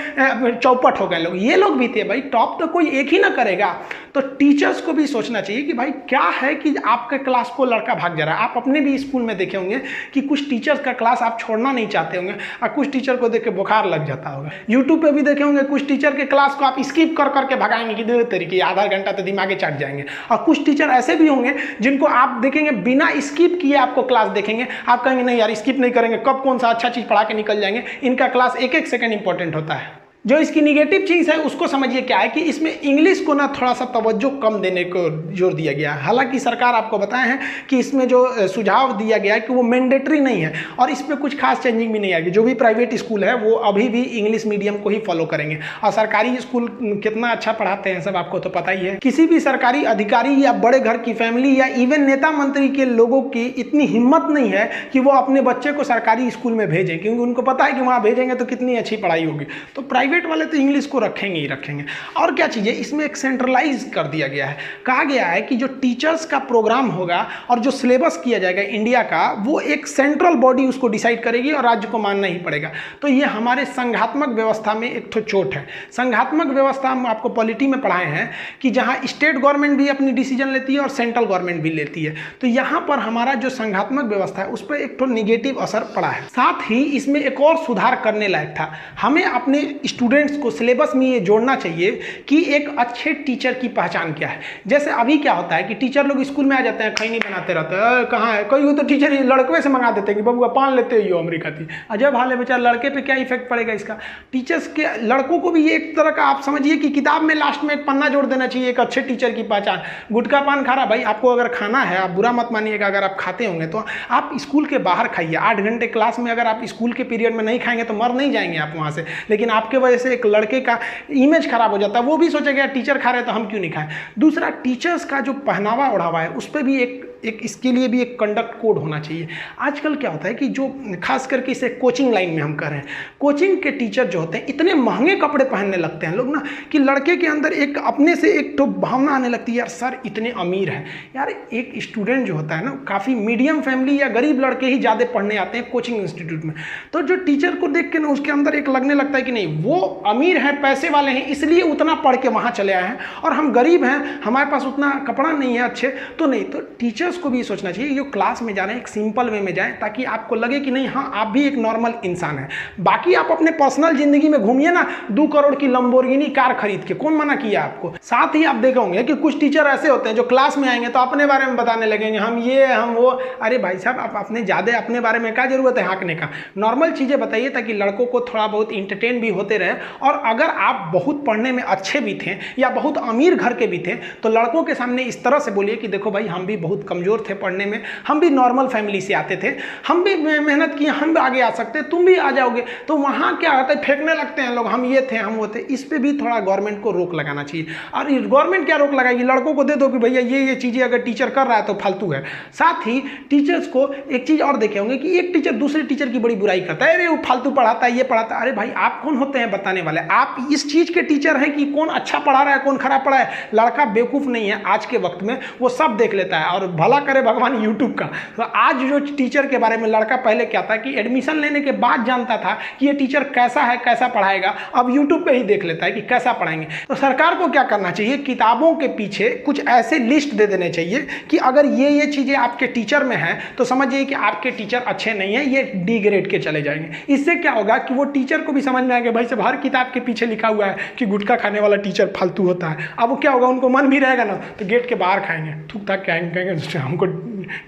Speaker 1: चौपट हो गए। लोग ये लोग भी थे भाई, टॉप तो कोई एक ही ना करेगा। तो टीचर्स को भी सोचना चाहिए कि भाई क्या है कि आपके क्लास को लड़का भाग जा रहा है। आप अपने भी स्कूल में देखे होंगे कि कुछ टीचर्स का क्लास आप छोड़ना नहीं चाहते होंगे और कुछ टीचर को देख के बुखार लग जाता होगा। यूट्यूब पे भी देखे होंगे कुछ टीचर के क्लास को आप स्किप कर करके भगाएंगे कि दो तरीके, आधा घंटा तो दिमागे चढ़ जाएंगे। और कुछ टीचर ऐसे भी होंगे जिनको आप देखेंगे बिना स्किप किए आपको क्लास देखेंगे, आप कहेंगे नहीं यार स्किप नहीं करेंगे, कब कौन सा अच्छा चीज पढ़ा के निकल जाएंगे। इनका क्लास एक एक सेकंड इंपॉर्टेंट होता है। जो इसकी निगेटिव चीज़ है उसको समझिए क्या है कि इसमें इंग्लिश को ना थोड़ा सा तवज्जो कम देने को जोर दिया गया है। हालांकि सरकार आपको बताए हैं कि इसमें जो सुझाव दिया गया है कि वो मैंडेटरी नहीं है और इस पर कुछ खास चेंजिंग भी नहीं आएगी। जो भी प्राइवेट स्कूल है वो अभी भी इंग्लिश मीडियम को ही फॉलो करेंगे और सरकारी स्कूल कितना अच्छा पढ़ाते हैं सब आपको तो पता ही है। किसी भी सरकारी अधिकारी या बड़े घर की फैमिली या इवन नेता मंत्री के लोगों की इतनी हिम्मत नहीं है कि वो अपने बच्चे को सरकारी स्कूल में भेजें, क्योंकि उनको पता है कि वहाँ भेजेंगे तो कितनी अच्छी पढ़ाई होगी। तो प्राइवेट वाले तो इंग्लिश को रखेंगे ही रखेंगे। और क्या चीज़ है, इसमें एक सेंट्रलाइज कर दिया गया है। कहा गया है कि जो टीचर्स का प्रोग्राम होगा और जो सिलेबस किया जाएगा इंडिया का, वो एक सेंट्रल बॉडी उसको डिसाइड करेगी और राज्य को मानना ही पड़ेगा। तो ये हमारे संघात्मक व्यवस्था में एक तो चोट है। संघात्मक व्यवस्था हम आपको पॉलिटी में पढ़ाए हैं कि जहाँ स्टेट गवर्नमेंट भी अपनी डिसीजन लेती है और सेंट्रल गवर्नमेंट भी लेती है। तो यहाँ पर हमारा जो संघात्मक व्यवस्था है उस पर एक तो निगेटिव असर पड़ा है। साथ ही इसमें एक और सुधार करने लायक था। हमें अपने स्टूडेंट्स को सिलेबस में ये जोड़ना चाहिए कि एक अच्छे टीचर की पहचान क्या है। जैसे अभी क्या होता है कि टीचर लोग स्कूल में आ जाते हैं, खैनी बनाते रहते हैं, कहाँ है कोई, तो टीचर लड़के से मंगा देते हैं कि बबुआ पान लेते हो अमेरिका थी। अजब हाल है बेचारा, लड़के पे क्या इफेक्ट पड़ेगा इसका। टीचर्स के लड़कों को भी ये एक तरह का आप समझिए कि किताब में लास्ट में एक पन्ना जोड़ देना चाहिए, एक अच्छे टीचर की पहचान। गुटखा पान खा रहा, भाई आपको अगर खाना है, आप बुरा मत मानिएगा, अगर आप खाते होंगे तो आप स्कूल के बाहर खाइए। 8 घंटे क्लास में अगर आप स्कूल के पीरियड में नहीं खाएंगे तो मर नहीं जाएंगे आप वहाँ से, लेकिन आपके वजह से एक लड़के का इमेज खराब हो जाता है, वो भी सोचेगा टीचर खा रहे तो हम क्यों नहीं खाएं। दूसरा, टीचर्स का जो पहनावा ओढ़ावा है उस पर भी एक इसके लिए भी एक कंडक्ट कोड होना चाहिए। आजकल क्या होता है कि जो खास करके इसे कोचिंग लाइन में हम कर रहे हैं, कोचिंग के टीचर जो होते हैं इतने महंगे कपड़े पहनने लगते हैं लोग ना, कि लड़के के अंदर एक अपने से एक तो भावना आने लगती है, यार सर इतने अमीर हैं। यार एक स्टूडेंट जो होता है ना, काफ़ी मीडियम फैमिली या गरीब लड़के ही ज़्यादा पढ़ने आते हैं कोचिंग इंस्टीट्यूट में, तो जो टीचर को देख के ना उसके अंदर एक लगने लगता है कि नहीं वो अमीर हैं, पैसे वाले हैं, इसलिए उतना पढ़ के वहाँ चले आए हैं, और हम गरीब हैं, हमारे पास उतना कपड़ा नहीं है अच्छे, तो नहीं। तो टीचर्स को भी सोचना चाहिए जो क्लास में जा रहे हैं एक सिंपल वे में जाएं, ताकि आपको लगे कि नहीं हाँ आप भी एक नॉर्मल इंसान है। बाकी आप अपने पर्सनल जिंदगी में घूमिए ना 2 करोड़ की लंबोर्गिनी कार खरीद के, कौन मना किया आपको। साथ ही आप देखे होंगे कि कुछ टीचर ऐसे होते हैं जो क्लास में आएंगे तो अपने बारे में बताने लगेंगे, हम ये हम वो। अरे भाई साहब, आप अपने ज़्यादा अपने बारे में क्या जरूरत है हाँकने का। नॉर्मल चीज़ें बताइए ताकि लड़कों को थोड़ा बहुत इंटरटेन भी होते रहे। और अगर आप बहुत पढ़ने में अच्छे भी थे या बहुत अमीर घर के भी थे तो लड़कों के सामने इस तरह से बोलिए कि देखो भाई हम भी बहुत कमज़ोर थे पढ़ने में, हम भी नॉर्मल फैमिली से आते थे, हम भी मेहनत किए, हम भी आगे आ सकते, तुम भी आ जाओगे। तो वहाँ क्या होता है, फेंकने लगते हैं लोग, हम ये थे हम वो थे। इस पर भी थोड़ा गवर्नमेंट को रोक लगाना चाहिए। और गवर्नमेंट क्या रोक लगाएगी, लड़कों को दे दो कि भैया ये चीज़ें अगर टीचर कर रहा है तो फालतू है। साथ ही टीचर्स को एक चीज़ और देखे होंगे कि एक टीचर दूसरे टीचर की बड़ी बुराई करता है, अरे वो फालतू पढ़ाता है, ये पढ़ाता है। अरे भाई आप कौन होते हैं बताने वाले, आप इस चीज़ के टीचर हैं कि कौन अच्छा पढ़ा रहा है कौन खराब पढ़ा है। लड़का बेवकूफ़ नहीं है, आज के वक्त में वो सब देख लेता है, और भला करे भगवान यूट्यूब का। तो आज जो टीचर के बारे में लड़का पहले क्या था कि एडमिशन लेने के बाद जानता था कि ये टीचर कैसा है कैसा पढ़ाएगा, अब यूट्यूब पे ही देख लेता है कि कैसा पढ़ाएंगे। तो सरकार को क्या करना चाहिए, किताबों के पीछे कुछ ऐसे लिस्ट दे देने चाहिए कि अगर ये चीज़ें आपके टीचर में हैं तो समझिए कि आपके टीचर अच्छे नहीं हैं, ये डी ग्रेड के चले जाएंगे। इससे क्या होगा कि वो टीचर को भी समझ में आएगा भाई साहब हर किताब के पीछे लिखा हुआ है कि गुटखा खाने वाला टीचर फालतू होता है। अब वो क्या होगा, उनको मन भी रहेगा ना तो गेट के बाहर खाएंगे, थूक थाक कहेंगे हमको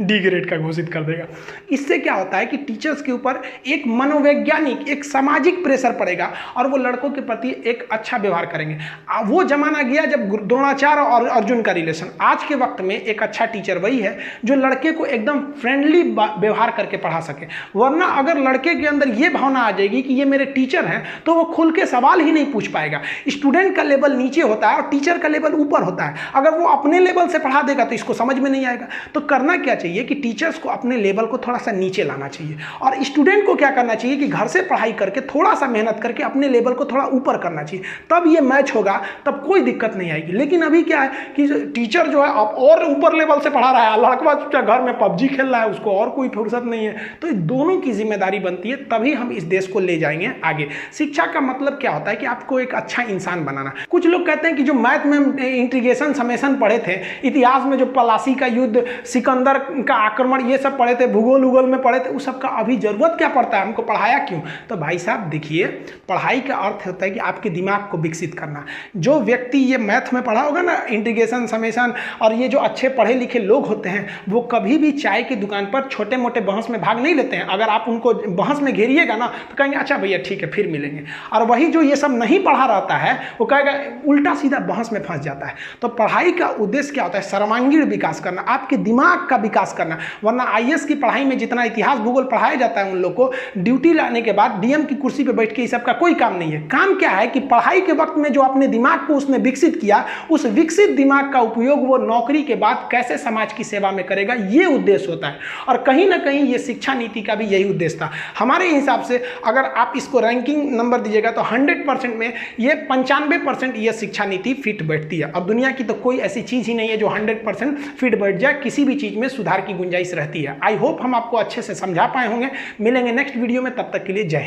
Speaker 1: डी ग्रेड का घोषित कर देगा। इससे क्या होता है कि टीचर्स के ऊपर एक मनोवैज्ञानिक एक सामाजिक प्रेशर पड़ेगा और वो लड़कों के प्रति एक अच्छा व्यवहार करेंगे। वो जमाना गया जब द्रोणाचार्य और अर्जुन का रिलेशन। आज के वक्त में एक अच्छा टीचर वही है जो लड़के को एकदम फ्रेंडली व्यवहार करके पढ़ा सके। वरना अगर लड़के के अंदर ये भावना आ जाएगी कि ये मेरे टीचर हैं तो वो खुल के सवाल ही नहीं पूछ पाएगा। स्टूडेंट का लेवल नीचे होता है और टीचर का लेवल ऊपर होता है। अगर वो अपने लेवल से पढ़ा देगा तो इसको समझ में नहीं आएगा। तो करना क्या चाहिए कि टीचर्स को अपने लेवल को थोड़ा सा नीचे लाना चाहिए और स्टूडेंट को क्या करना चाहिए कि घर से पढ़ाई करके थोड़ा सा मेहनत करके अपने लेवल को थोड़ा ऊपर करना चाहिए। तब ये मैच होगा, तब कोई दिक्कत नहीं आएगी। लेकिन अभी क्या है कि टीचर जो है अब और ऊपर लेवल से पढ़ा रहा है, लड़का घर में पबजी खेल रहा है, उसको और कोई फुर्सत नहीं है। तो दोनों की जिम्मेदारी बनती है, तभी हम इस देश को ले जाएंगे आगे। शिक्षा का मतलब क्या होता है कि आपको एक अच्छा इंसान बनाना। कुछ लोग कहते हैं कि जो मैथ में इंटीग्रेशन समेशन पढ़े थे, इतिहास में जो पलासी का युद्ध, सिकंदर का आक्रमण, ये सब पढ़े थे, भूगोल उगोल में पढ़े थे, उस सब का अभी जरूरत क्या पड़ता है, हमको पढ़ाया क्यों? तो भाई साहब देखिए, पढ़ाई का अर्थ होता है कि आपके दिमाग को विकसित करना। जो व्यक्ति ये मैथ में पढ़ा होगा ना, इंटीग्रेशन समेशन, और ये जो अच्छे पढ़े लिखे लोग होते हैं वो कभी भी चाय की दुकान पर छोटे मोटे बहस में भाग नहीं लेते हैं। अगर आप उनको बहस में घेरिएगा ना तो कहेंगे अच्छा भैया ठीक है फिर मिलेंगे। और वही जो ये सब नहीं पढ़ा रहता है वो कहेगा, उल्टा सीधा बहस में फंस जाता है। तो पढ़ाई का उद्देश्य क्या होता है? सर्वांगीण विकास करना, आपके दिमाग का विकास करना। वरना आईएएस की पढ़ाई में जितना इतिहास भूगोल पढ़ाया जाता है उन लोग को, ड्यूटी लाने के बाद डीएम की कुर्सी पर बैठ के इस सब का कोई काम नहीं है। काम क्या है कि पढ़ाई के वक्त में जो अपने दिमाग को उसने विकसित किया, उस विकसित दिमाग का उपयोग वो नौकरी के बाद कैसे समाज की सेवा में करेगा, ये उद्देश्य होता है। और कहीं ना कहीं ये शिक्षा नीति का भी यही उद्देश्य था। हमारे हिसाब से अगर आप इसको रैंकिंग नंबर दीजिएगा तो 100% में ये 95% ये शिक्षा नीति फिट बैठती है। अब दुनिया की तो कोई ऐसी चीज़ ही नहीं है जो 100% फिट बैठ जाए, किसी भी चीज़ में सुधार की गुंजाइश रहती है। आई होप हम आपको अच्छे से समझा पाए होंगे। मिलेंगे नेक्स्ट वीडियो में, तब तक के लिए जय हिंद।